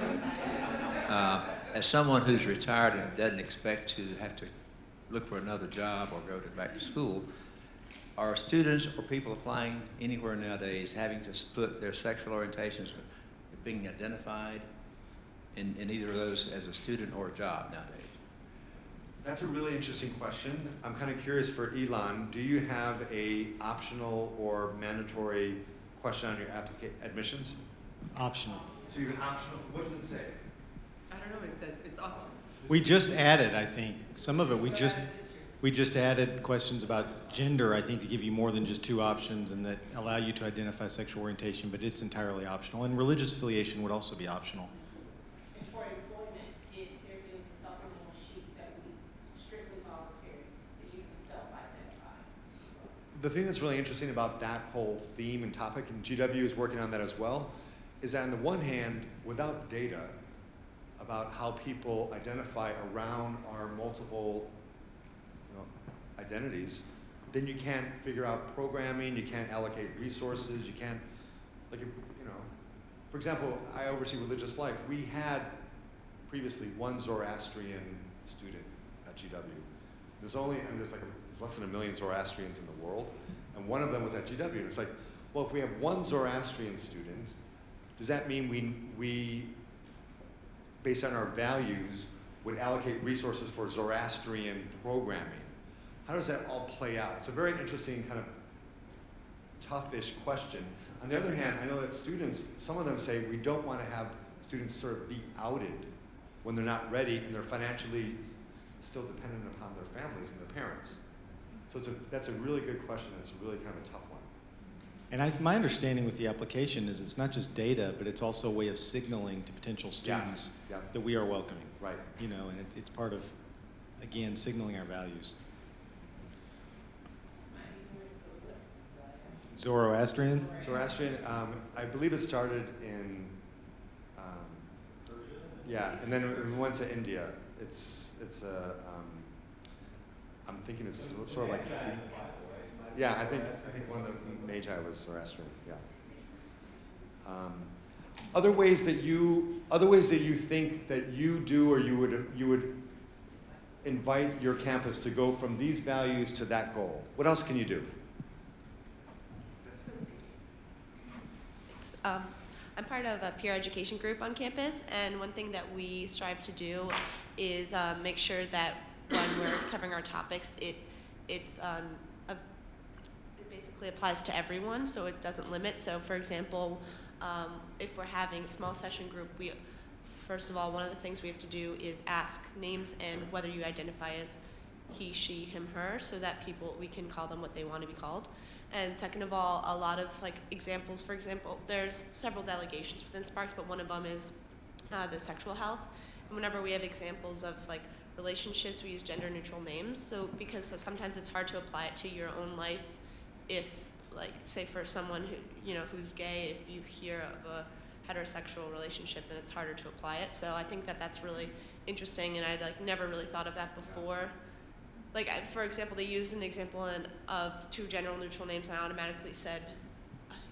As someone who's retired and doesn't expect to have to look for another job or go back to school. Are students or people applying anywhere nowadays having to split their sexual orientations, being identified in either of those as a student or a job nowadays? That's a really interesting question. I'm kind of curious for Elon, do you have a optional or mandatory question on your admissions? Optional. So you have an optional, what does it say? I don't know what it says, it's optional. We just added, I think, some of it, we just added questions about gender, I think, to give you more than just 2 options and that allow you to identify sexual orientation, but it's entirely optional. And religious affiliation would also be optional. And for employment, there is a supplemental sheet that we strictly voluntary, that you can self-identify. The thing that's really interesting about that whole theme and topic, and GW is working on that as well, is that on the one hand, without data about how people identify around our multiple identities, then you can't figure out programming, you can't allocate resources, you can't, like, for example, I oversee religious life. We had previously one Zoroastrian student at GW. There's less than 1 million Zoroastrians in the world, and one of them was at GW. And it's like, well, if we have one Zoroastrian student, does that mean we based on our values, would allocate resources for Zoroastrian programming? How does that all play out? It's a very interesting kind of toughish question. On the other hand, I know that students, some of them say we don't want to have students sort of be outed when they're not ready and they're financially still dependent upon their families and their parents. So that's a really good question. It's really kind of a tough one. And my understanding with the application is it's not just data, but it's also a way of signaling to potential students that we are welcoming. Right. And it's part of, again, signaling our values. Zoroastrian? Zoroastrian, I believe it started in, and then we went to India. I'm thinking it's sort of like Yeah, I think one of the Magi was Zoroastrian. Yeah. Other ways that you think that you do, or you would invite your campus to go from these values to that goal. What else can you do? I'm part of a peer education group on campus, and one thing that we strive to do is make sure that when we're covering our topics, it basically applies to everyone, so it doesn't limit. So for example, if we're having a small session group, first of all, one of the things we have to do is ask names and whether you identify as he, she, him, her, so that we can call them what they want to be called. And second of all, a lot of examples. For example, there's several delegations within Sparks, but one of them is the sexual health. And whenever we have examples of relationships, we use gender neutral names. So because sometimes it's hard to apply it to your own life. If say for someone who's gay, if you hear of a heterosexual relationship, then it's harder to apply it. So I think that that's really interesting, and I'd never really thought of that before. For example, they used an example of 2 gender neutral names, and I automatically said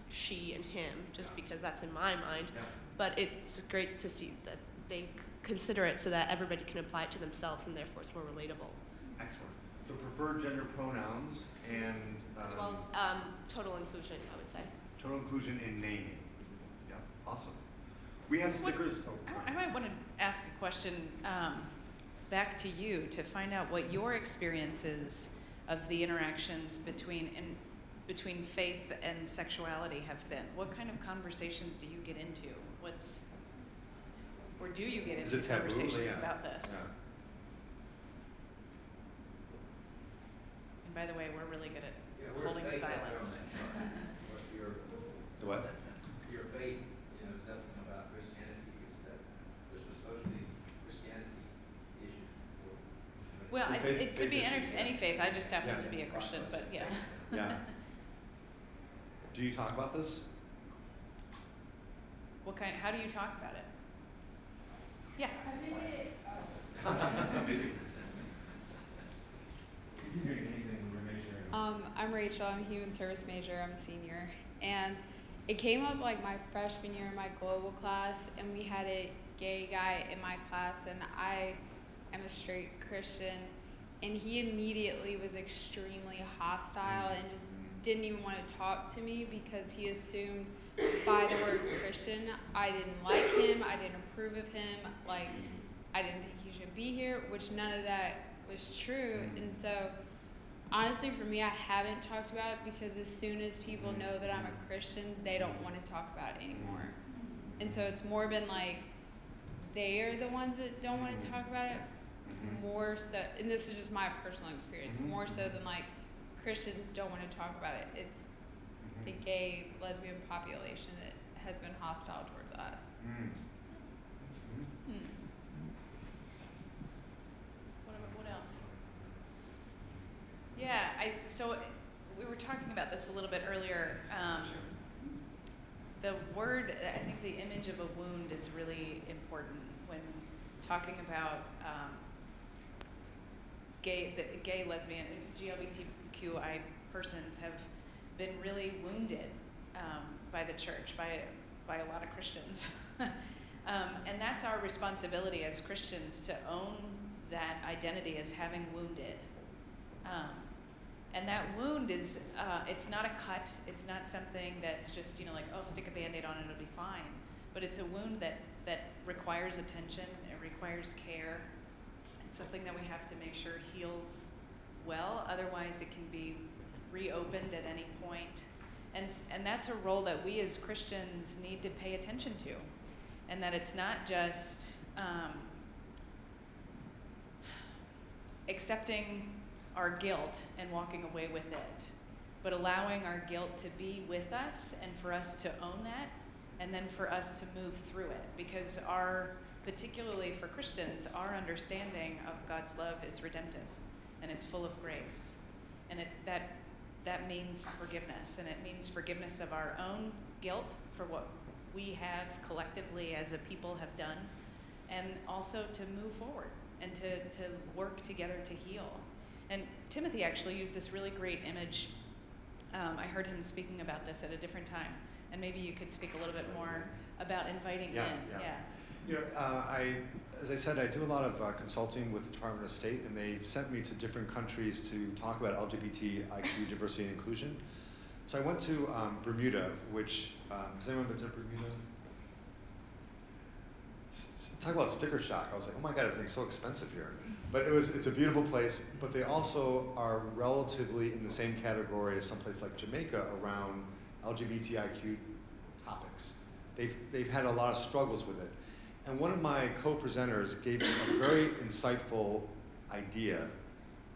she and him, just because that's in my mind. Yeah. But it's great to see that they consider it so that everybody can apply it to themselves, and therefore it's more relatable. Excellent. So preferred gender pronouns and as well as total inclusion, I would say. Total inclusion in naming. Yeah, awesome. We have stickers. I might want to ask a question back to you to find out what your experiences of the interactions between faith and sexuality have been. What kind of conversations do you get into? Or do you get into conversations about this? Yeah. And by the way, we're really good at holding silence. The what? Your faith, is nothing about Christianity. This was supposed to be Christianity issue. Well, it could be any faith. I just happen to be a Christian, but yeah. Yeah. Do you talk about this? How do you talk about it? Yeah. I'm Rachel. I'm a human service major. I'm a senior. And it came up my freshman year in my global class, and we had a gay guy in my class, and I am a straight Christian. and he immediately was extremely hostile and just didn't even want to talk to me because he assumed by the word Christian I didn't like him, I didn't approve of him, like I didn't think he should be here, which none of that was true. And so honestly for me, I haven't talked about it because as soon as people know that I'm a Christian, they don't want to talk about it anymore. And so it's more been like they are the ones that don't want to talk about it more so, and this is just my personal experience, more so than like Christians don't want to talk about it. It's the gay, lesbian population that has been hostile towards us. What else? Yeah, so we were talking about this a little bit earlier. The word, I think the image of a wound is really important when talking about gay, lesbian, LGBTQIA persons have been really wounded by the church, by a lot of Christians. And that's our responsibility as Christians to own that identity as having wounded. And that wound is, it's not a cut, it's not something that's just, like, oh, stick a Band-Aid on it, it'll be fine. But it's a wound that requires attention, it requires care. It's something that we have to make sure heals well, otherwise it can be reopened at any point. And that's a role that we as Christians need to pay attention to. And that it's not just accepting our guilt and walking away with it, but allowing our guilt to be with us and for us to own that, and then for us to move through it. Because particularly for Christians, our understanding of God's love is redemptive, and it's full of grace. And that means forgiveness, and it means forgiveness of our own guilt for what we have collectively as a people have done, and also to move forward and to work together to heal. And Timothy actually used this really great image. I heard him speaking about this at a different time, and maybe you could speak a little bit more about inviting in. Yeah. As I said, I do a lot of consulting with the Department of State, and they've sent me to different countries to talk about LGBTIQ diversity and inclusion. So I went to Bermuda, which, has anyone been to Bermuda? Talk about sticker shock. I was like, oh my God, everything's so expensive here. But it's a beautiful place, but they also are relatively in the same category as someplace like Jamaica around LGBTIQ topics. They've had a lot of struggles with it. And one of my co-presenters gave me a very insightful idea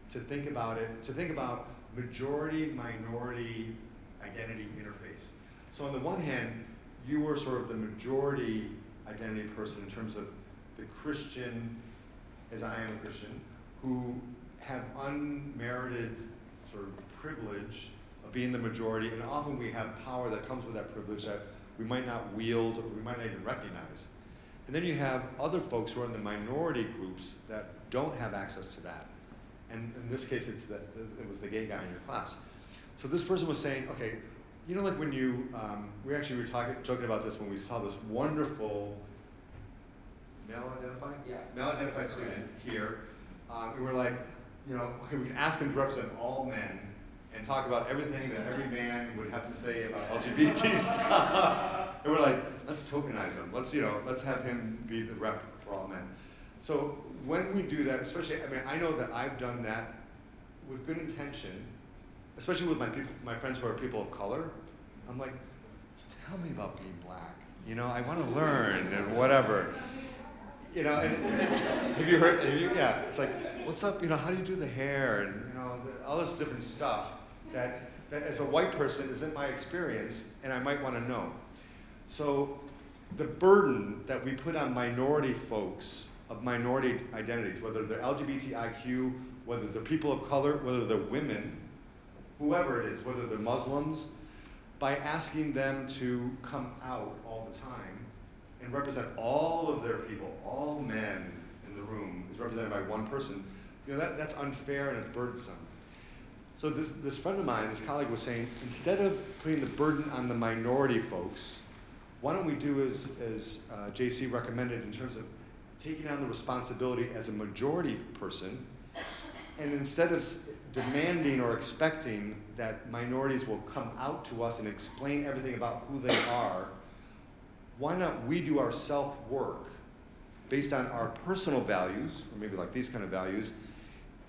to think about majority-minority identity interface. So on the one hand, you were sort of the majority identity person in terms of the Christian, as I am a Christian, who have unmerited sort of privilege of being the majority, and often we have power that comes with that privilege that we might not wield or we might not even recognize. And then you have other folks who are in the minority groups that don't have access to that. And in this case, it was the gay guy in your class. So this person was saying, okay, like when you, we were joking about this when we saw this wonderful male-identified student here. We were like, okay, we can ask him to represent all men and talk about everything that every man would have to say about LGBT stuff. And we're like, let's tokenize him. Let's have him be the rep for all men. So when we do that, especially, I know that I've done that with good intention, especially with my friends who are people of color. I'm like, so tell me about being black. I want to learn and whatever. And have you heard? Yeah, it's like, what's up? How do you do the hair and all this different stuff that as a white person isn't my experience, and I might want to know. So the burden that we put on minority folks of minority identities, whether they're LGBTIQ, whether they're people of color, whether they're women, whoever it is, whether they're Muslims, by asking them to come out all the time and represent all of their people, all men in the room is represented by one person, that's unfair and it's burdensome. So this friend of mine, this colleague was saying, instead of putting the burden on the minority folks, why don't we do as JC recommended in terms of taking on the responsibility as a majority person And instead of demanding or expecting that minorities will come out to us and explain everything about who they are, why not we do our self-work based on our personal values, or maybe like these kind of values,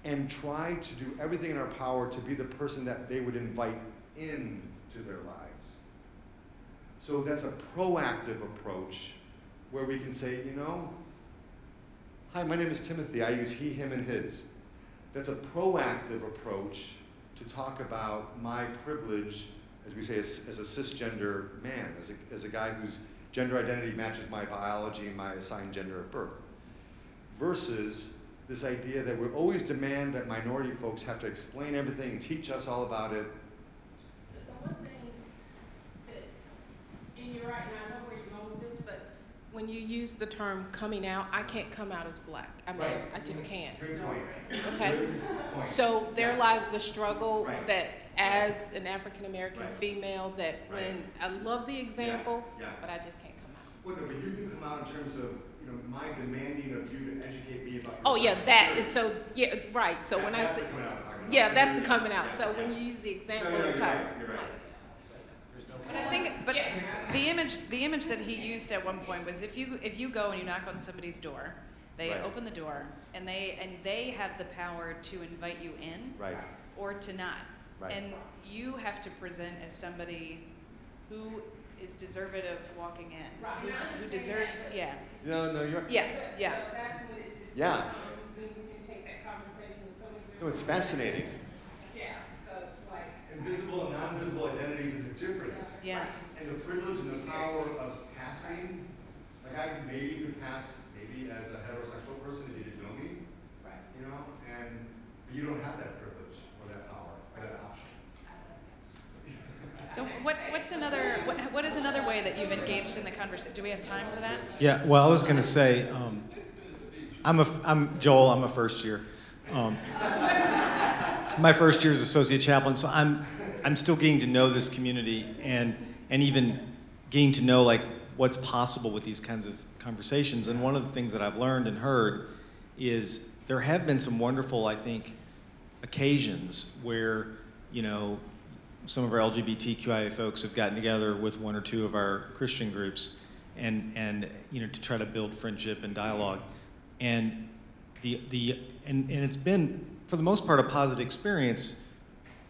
and try to do everything in our power to be the person that they would invite into their lives. So that's a proactive approach where we can say, you know, hi, my name is Timothy. I use he, him, and his. That's a proactive approach to talk about my privilege, as we say, as a cisgender man, as a guy whose gender identity matches my biology and my assigned gender at birth. Versus this idea that we always demand that minority folks have to explain everything and teach us all about it. The one thing that, and you're right, and I know where you're going with this, but when you use the term coming out, I can't come out as black. I mean, right. I just can't. Good point. Okay? Good point. So there lies the struggle that as an African American female, that when I love the example, but I just can't come out. Well, no, but you can come out in terms of, you know, my demanding of you to educate me about your oh yeah, life. that, and so, yeah, right, so when I say, yeah, that's the coming out. So when you use the example of time. You're right. But I think, but the image that he used at one point was if you go and you knock on somebody's door, they open the door and they have the power to invite you in, or to not, and you have to present as somebody who is deserved of walking in, who deserves, No, you're right. Yeah. No, it's fascinating. So it's like Invisible and non-visible identities and the difference. Yeah. And the privilege and the power of passing. Like I maybe could pass maybe as a heterosexual person if you didn't know me. Right. You know, but you don't have that privilege or that power or that option. So what is another way that you've engaged in the conversation? Do we have time for that? Yeah, well, I was going to say, I'm Joel, I'm a first year. My first year as associate chaplain, so I'm still getting to know this community and even getting to know like what's possible with these kinds of conversations. And one of the things that I've learned and heard is there have been some wonderful, I think, occasions where, you know, some of our LGBTQIA folks have gotten together with one or two of our Christian groups and you know, to try to build friendship and dialogue. And and it's been, for the most part, a positive experience,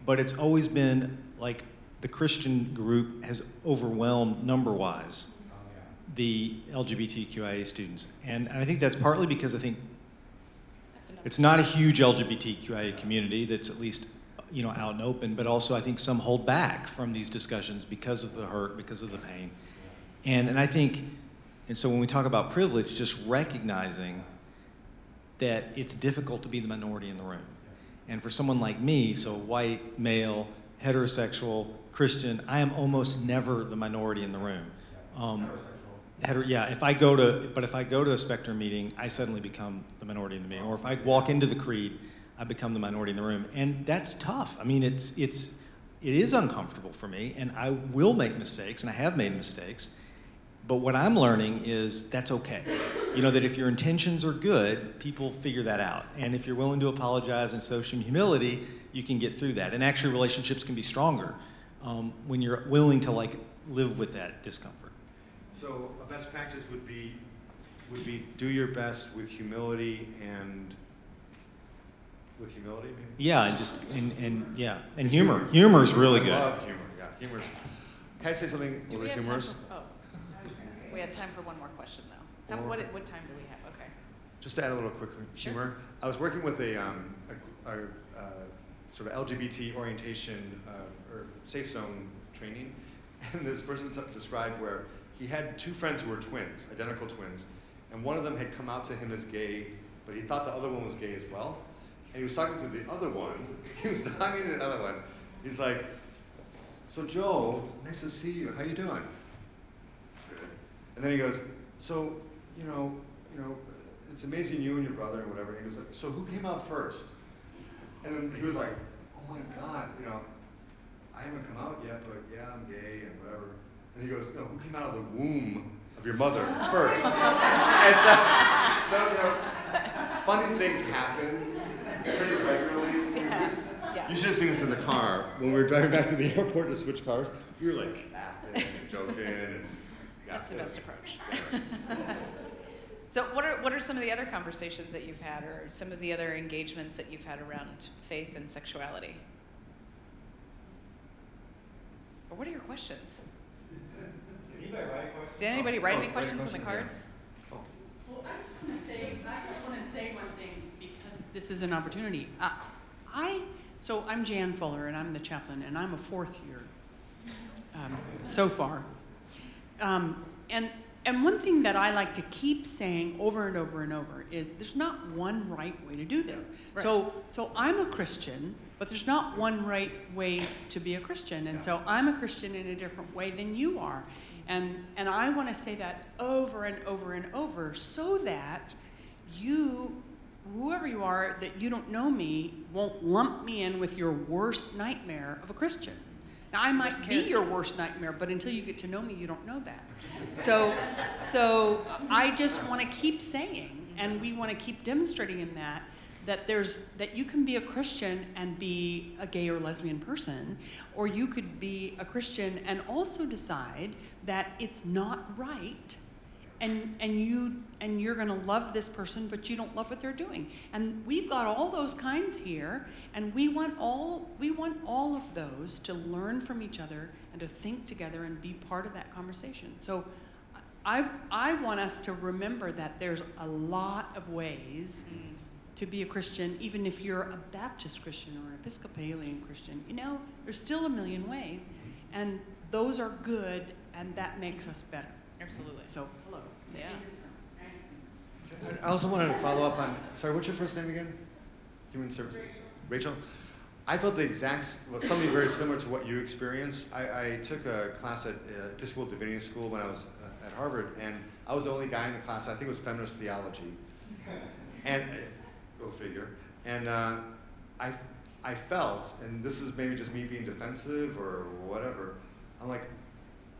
but it's always been like the Christian group has overwhelmed number-wise the LGBTQIA students. And I think that's partly because I think it's not a huge LGBTQIA community that's at least, you know, out and open, but also I think some hold back from these discussions because of the hurt, because of the pain. And I think, and so when we talk about privilege, just recognizing that it's difficult to be the minority in the room. And for someone like me, so white, male, heterosexual, Christian, I am almost never the minority in the room. If I go to a Spectrum meeting, I suddenly become the minority in the meeting. Or if I walk into the Creed, I become the minority in the room. And that's tough. I mean, it is uncomfortable for me, and I will make mistakes, and I have made mistakes. But what I'm learning is that's okay. You know, that if your intentions are good, people figure that out. And if you're willing to apologize and show some humility, you can get through that. And actually, relationships can be stronger when you're willing to like live with that discomfort. So a best practice would be do your best with humility and with humility, maybe? Yeah, and just and humor. Humor is really good. I love humor. Yeah, humor. Can I say something a little humorous? We had time for one more question, though. What time do we have? Okay. Just to add a little quick humor. Sure. I was working with a sort of LGBT orientation or safe zone training, and this person described where he had two friends who were twins, identical twins, and one of them had come out to him as gay, but he thought the other one was gay as well. And he was talking to the other one. He's like, "So Joe, nice to see you. How you doing?" And then he goes, "So, you know, it's amazing you and your brother and whatever." And he goes, "So who came out first?" And then he was like, "Oh my God, you know, I haven't come out yet, but yeah, I'm gay and whatever." And he goes, "No, who came out of the womb of your mother first?" And so, you know, funny things happen. pretty regularly. Yeah. Yeah. You should have seen us in the car when we were driving back to the airport to switch cars. We were like laughing and joking. And that's the best approach. So what are some of the other conversations that you've had, or some of the other engagements that you've had around faith and sexuality? Or what are your questions? Did anybody write any questions on the cards? Well, I just want to say one thing because this is an opportunity. So I'm Jan Fuller, and I'm the chaplain, and I'm a fourth year so far. And one thing that I like to keep saying over and over and over is there's not one right way to do this. Right. So I'm a Christian, but there's not one right way to be a Christian. And so I'm a Christian in a different way than you are. And I want to say that over and over and over so that you, whoever you are, that you don't know me, won't lump me in with your worst nightmare of a Christian. Now, I might be your worst nightmare, but until you get to know me, you don't know that. So I just want to keep saying, and we want to keep demonstrating in that you can be a Christian and be a gay or lesbian person, or you could be a Christian and also decide that it's not right, and you're going to love this person, but you don't love what they're doing. And we've got all those kinds here, and we want all of those to learn from each other and to think together and be part of that conversation. So I want us to remember that there's a lot of ways to be a Christian, even if you're a Baptist Christian or an Episcopalian Christian. There's still a million ways, and those are good, and that makes us better. Absolutely. So, hello. Yeah. I also wanted to follow up on, sorry, what's your first name again? Human Services? Rachel? I felt something very similar to what you experienced. I took a class at Episcopal Divinity School when I was at Harvard, and I was the only guy in the class. I think it was feminist theology. And, go figure. And I felt, and this is maybe just me being defensive or whatever, I'm like,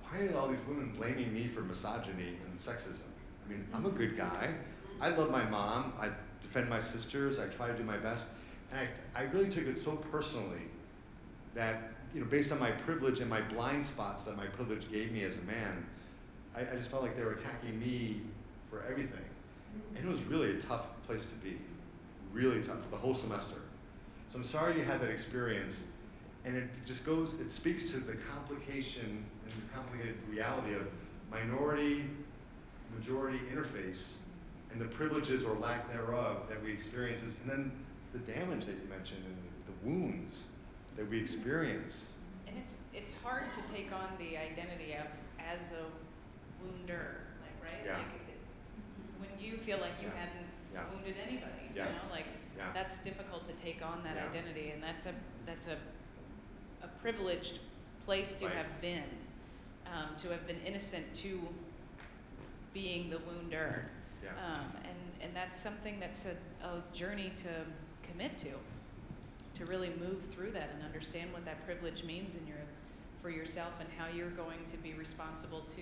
why are all these women blaming me for misogyny and sexism? I mean, I'm a good guy. I love my mom. I defend my sisters. I try to do my best. And I really took it so personally that, based on my privilege and my blind spots that my privilege gave me as a man, I just felt like they were attacking me for everything. And it was really a tough place to be, really tough for the whole semester. So I'm sorry you had that experience. And it speaks to the complication and the complicated reality of minority, majority interface and the privileges or lack thereof that we experience, and then the damage that you mentioned and the wounds that we experience. And it's hard to take on the identity as a wounder, right? Yeah. When you feel like you hadn't wounded anybody, that's difficult to take on that identity, and that's a privileged place to have been innocent to being the wounder. And that's something that's a journey to commit to really move through that and understand what that privilege means for yourself and how you're going to be responsible to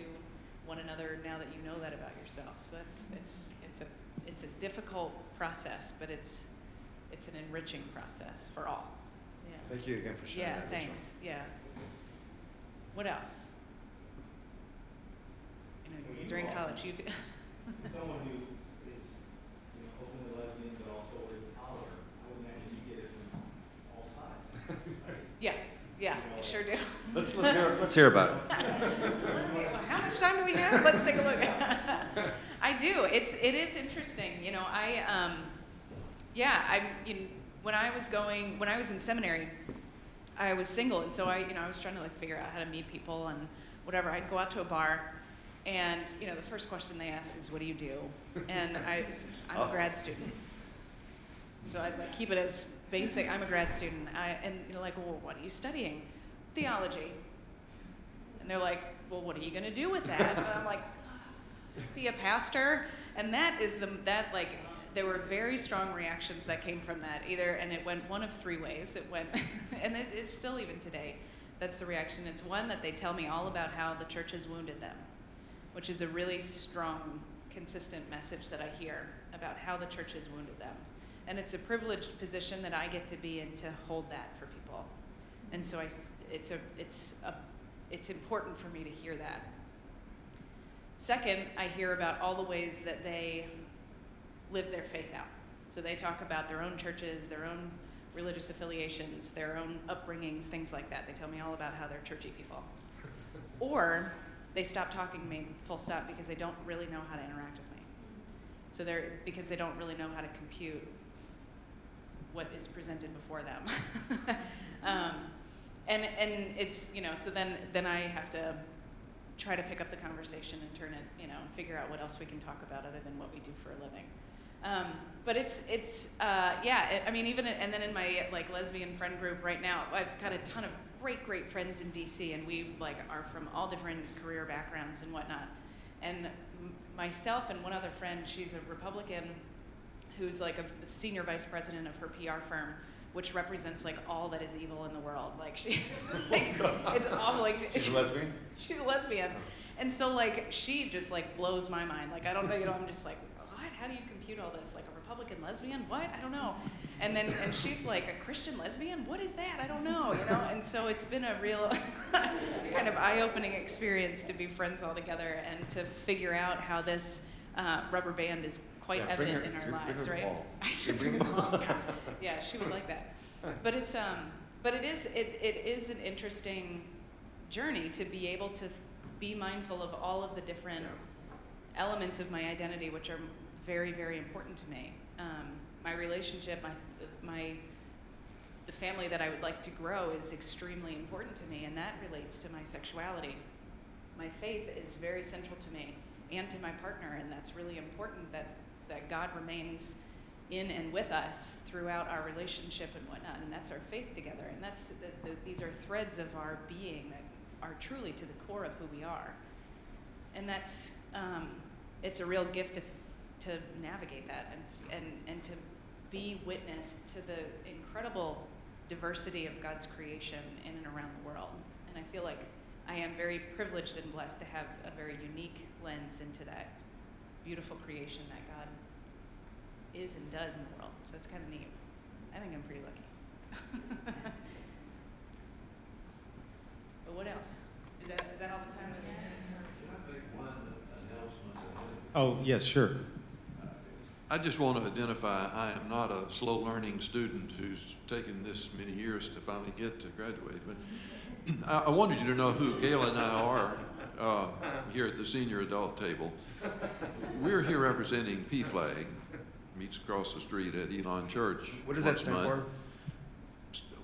one another now that you know that about yourself. So it's a difficult process, but it's an enriching process for all. Yeah. Thank you again for sharing that, Rachel. Thanks. Yeah. What else? He's in college. Someone who is openly lesbian but also is a toddler, I would imagine you get it from all sides. Yeah, I sure do. Let's hear about it. How much time do we have? Let's take a look. I do. It is interesting. When I was in seminary, I was single, and so I was trying to figure out how to meet people and whatever. I'd go out to a bar, and the first question they ask is, "What do you do?" And I'm a grad student, so I'd keep it as basic. I'm a grad student, well, what are you studying? Theology. And they're like, well, what are you going to do with that? And I'm like, be a pastor. And there were very strong reactions that came from that. And it went one of three ways. It went, and it is still even today, that's the reaction. It's one, that they tell me all about how the church has wounded them, which is a really strong, consistent message that I hear about how the church has wounded them. And it's a privileged position that I get to be in to hold that for people. And so it's important for me to hear that. Second, I hear about all the ways that they live their faith out. So they talk about their own churches, their own religious affiliations, their own upbringings, things like that. They tell me all about how they're churchy people. Or they stop talking to me full stop because they don't really know how to interact with me. So because they don't really know how to compute what is presented before them. And it's, so then I have to try to pick up the conversation and turn it, and figure out what else we can talk about other than what we do for a living. But and then in my lesbian friend group right now, I've got a ton of great friends in DC, and we are from all different career backgrounds and whatnot. And myself and one other friend, she's a Republican who's a senior vice president of her PR firm, which represents all that is evil in the world. It's awful. She's a lesbian? She's a lesbian. And so she just blows my mind. I don't know, I'm just what? How do you compute all this? A Republican lesbian? What? I don't know. And she's a Christian lesbian? What is that? I don't know, And so it's been a real kind of eye-opening experience to be friends all together and to figure out how this rubber band is quite evident in our lives, right? I should bring the ball. Yeah, she would like that. But it is an interesting journey to be able to be mindful of all of the different elements of my identity, which are very, very important to me. My relationship, the family that I would like to grow is extremely important to me, and that relates to my sexuality. My faith is very central to me and to my partner, and that's really important that God remains in and with us throughout our relationship and whatnot, and that's our faith together, and these are threads of our being that are truly to the core of who we are. And that's, it's a real gift to navigate that and to be witness to the incredible diversity of God's creation in and around the world. And I feel like I am very privileged and blessed to have a very unique lens into that beautiful creation that God is and does in the world. So it's kind of neat. I think I'm pretty lucky. But what else? Is that all the time we have? Can I make one announcement? Oh, yes, sure. I just want to identify I am not a slow-learning student who's taken this many years to finally get to graduate. But I wanted you to know who Gail and I are here at the senior adult table. We're here representing PFLAG, meets across the street at Elon Church. What does that stand for?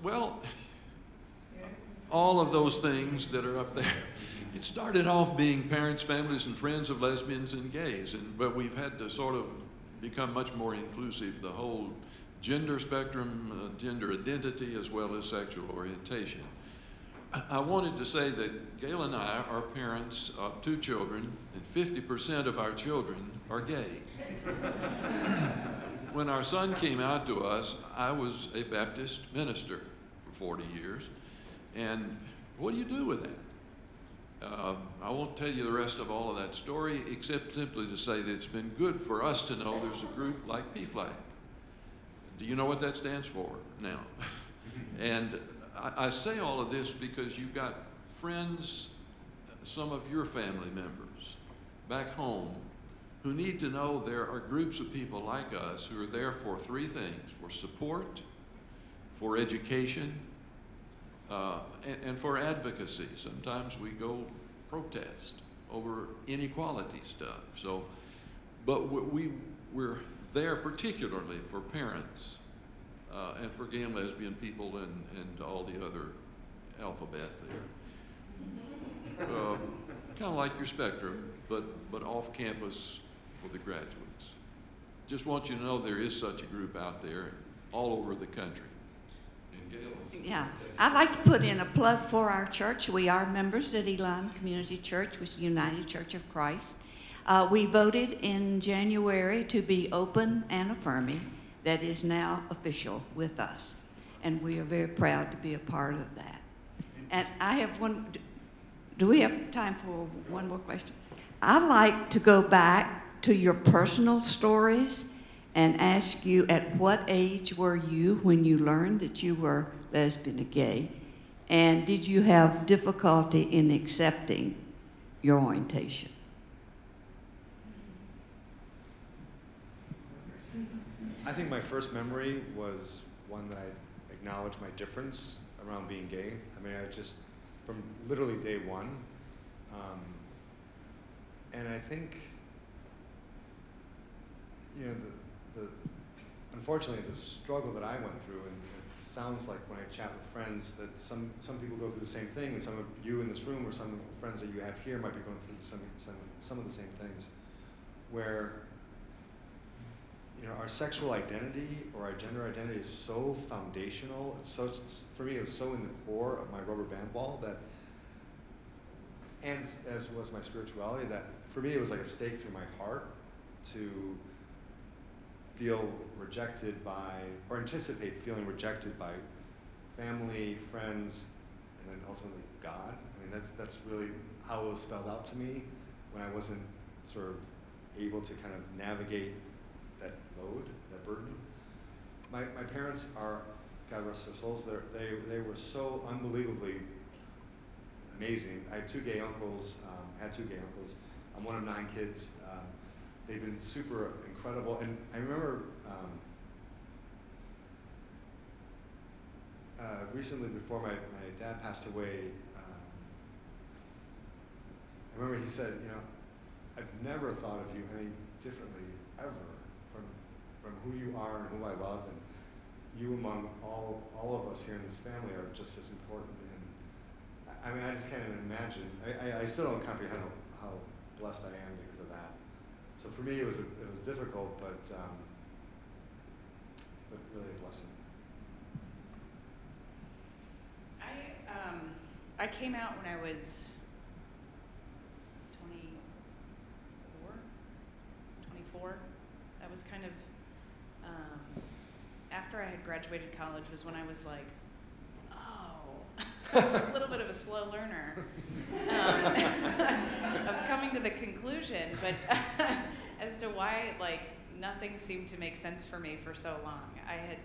Well, all of those things that are up there. It started off being parents, families, and friends of lesbians and gays, but we've had to sort of become much more inclusive, the whole gender spectrum, gender identity, as well as sexual orientation. I wanted to say that Gail and I are parents of 2 children, and 50% of our children are gay. When our son came out to us, I was a Baptist minister for 40 years, and what do you do with that? I won't tell you the rest of all of that story, except simply to say that it's been good for us to know there's a group like PFLAG. Do you know what that stands for now? And I say all of this because you've got friends, some of your family members back home, who need to know there are groups of people like us who are there for 3 things: for support, for education, and for advocacy. Sometimes we go protest over inequality stuff. So, but we're there particularly for parents and for gay and lesbian people and all the other alphabet there. Kind of like your spectrum, but off campus for the graduates. Just want you to know there is such a group out there all over the country. Yeah, I'd like to put in a plug for our church. We are members at Elon Community Church, which is United Church of Christ. We voted in January to be open and affirming. That is now official with us. And we are very proud to be a part of that. And I have one, do we have time for one more question? I'd like to go back to your personal stories and ask you, at what age were you when you learned that you were lesbian or gay? And did you have difficulty in accepting your orientation? I think my first memory was one that I acknowledged my difference around being gay. I mean, I just, from literally day one. And I think, you know, unfortunately, the struggle that I went through, and it sounds like when I chat with friends that some people go through the same thing, and some of you in this room or some friends that you have here might be going through some of the same things, where, you know, our sexual identity or our gender identity is so foundational. It's so, for me, it was so in the core of my rubber band ball that, and as was my spirituality, that for me it was like a stake through my heart to feel rejected by, or anticipate feeling rejected by family, friends, and then ultimately God. I mean, that's really how it was spelled out to me when I wasn't sort of able to kind of navigate that load, that burden. My parents are, God rest their souls, they were so unbelievably amazing. I have two gay uncles, had two gay uncles. I'm one of 9 kids. They've been super incredible. And I remember recently, before my dad passed away, I remember he said, you know, I've never thought of you any differently ever from who you are and who I love. And you among all of us here in this family are just as important. And I mean, I just can't even imagine. I still don't comprehend how blessed I am because of that. So for me, it was difficult, but really a blessing. I came out when I was 24. That was kind of after I had graduated college was when I was like, oh, I was a little bit of a slow learner of coming to the conclusion, but as to why like nothing seemed to make sense for me for so long. I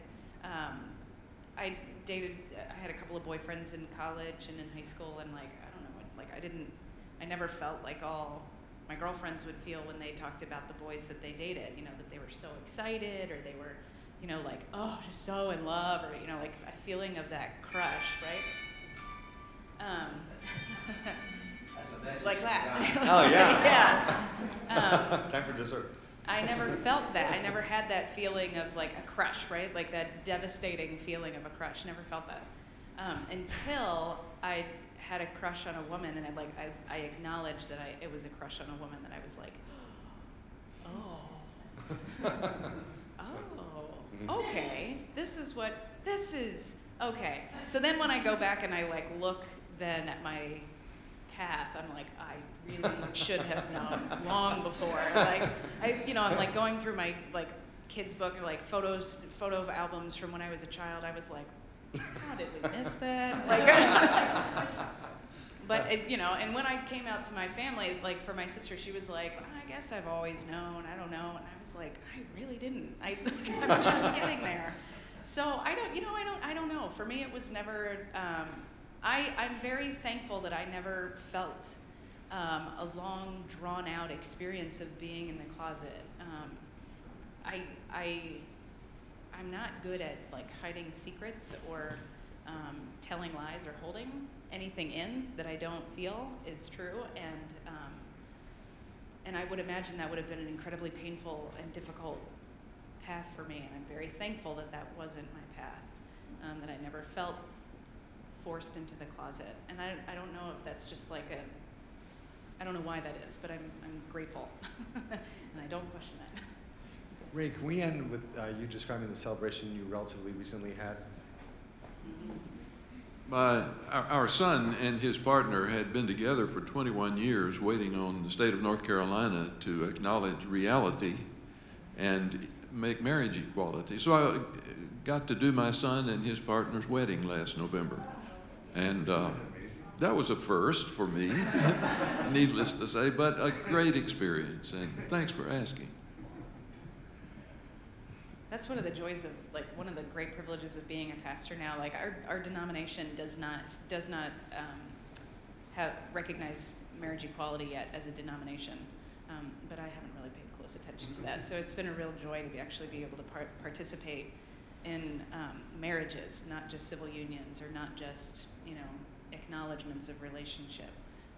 had a couple of boyfriends in college and in high school, and like, I don't know, like I never felt like all my girlfriends would feel when they talked about the boys that they dated, you know, that they were so excited, or they were, you know, like, oh, just so in love, or, you know, like a feeling of that crush, right? Like that. Oh, yeah. Yeah. Time for dessert. I never felt that. I never had that feeling of like a crush, right? Like that devastating feeling of a crush. Never felt that. Until I had a crush on a woman, and I acknowledged that it was a crush on a woman, that I was like, oh, okay, this is, okay. So then when I go back and I like look then at my path, I'm like, I really should have known long before. Like, I'm like going through my like kids book, or like photo albums from when I was a child. I was like, how did we miss that? Like, but and when I came out to my family, like for my sister, she was like, well, I guess I've always known. I don't know. And I was like, I really didn't. I'm just getting there. So I don't know. For me, it was never. I'm very thankful that I never felt a long, drawn-out experience of being in the closet. I'm not good at like hiding secrets or telling lies or holding anything in that I don't feel is true, and I would imagine that would have been an incredibly painful and difficult path for me, and I'm very thankful that that wasn't my path, that I never felt forced into the closet. And I don't know if that's just like I don't know why that is, but I'm grateful, and I don't question it. Ray, can we end with you describing the celebration you relatively recently had? Our son and his partner had been together for 21 years, waiting on the state of North Carolina to acknowledge reality and make marriage equality. So I got to do my son and his partner's wedding last November. And that was a first for me, needless to say, but a great experience. And thanks for asking. that's one of the joys of, like, one of the great privileges of being a pastor now. Like, our denomination does not recognize marriage equality yet as a denomination, but I haven't really paid close attention to that. So it's been a real joy to actually be able to participate in marriages, not just civil unions or not just, you know, acknowledgments of relationship,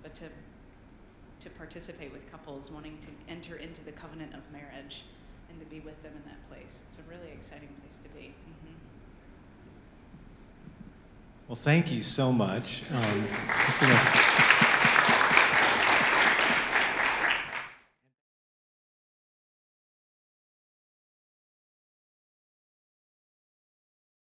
but to participate with couples wanting to enter into the covenant of marriage and to be with them in that place. It's a really exciting place to be. Mm-hmm. Well, thank you so much. It's been a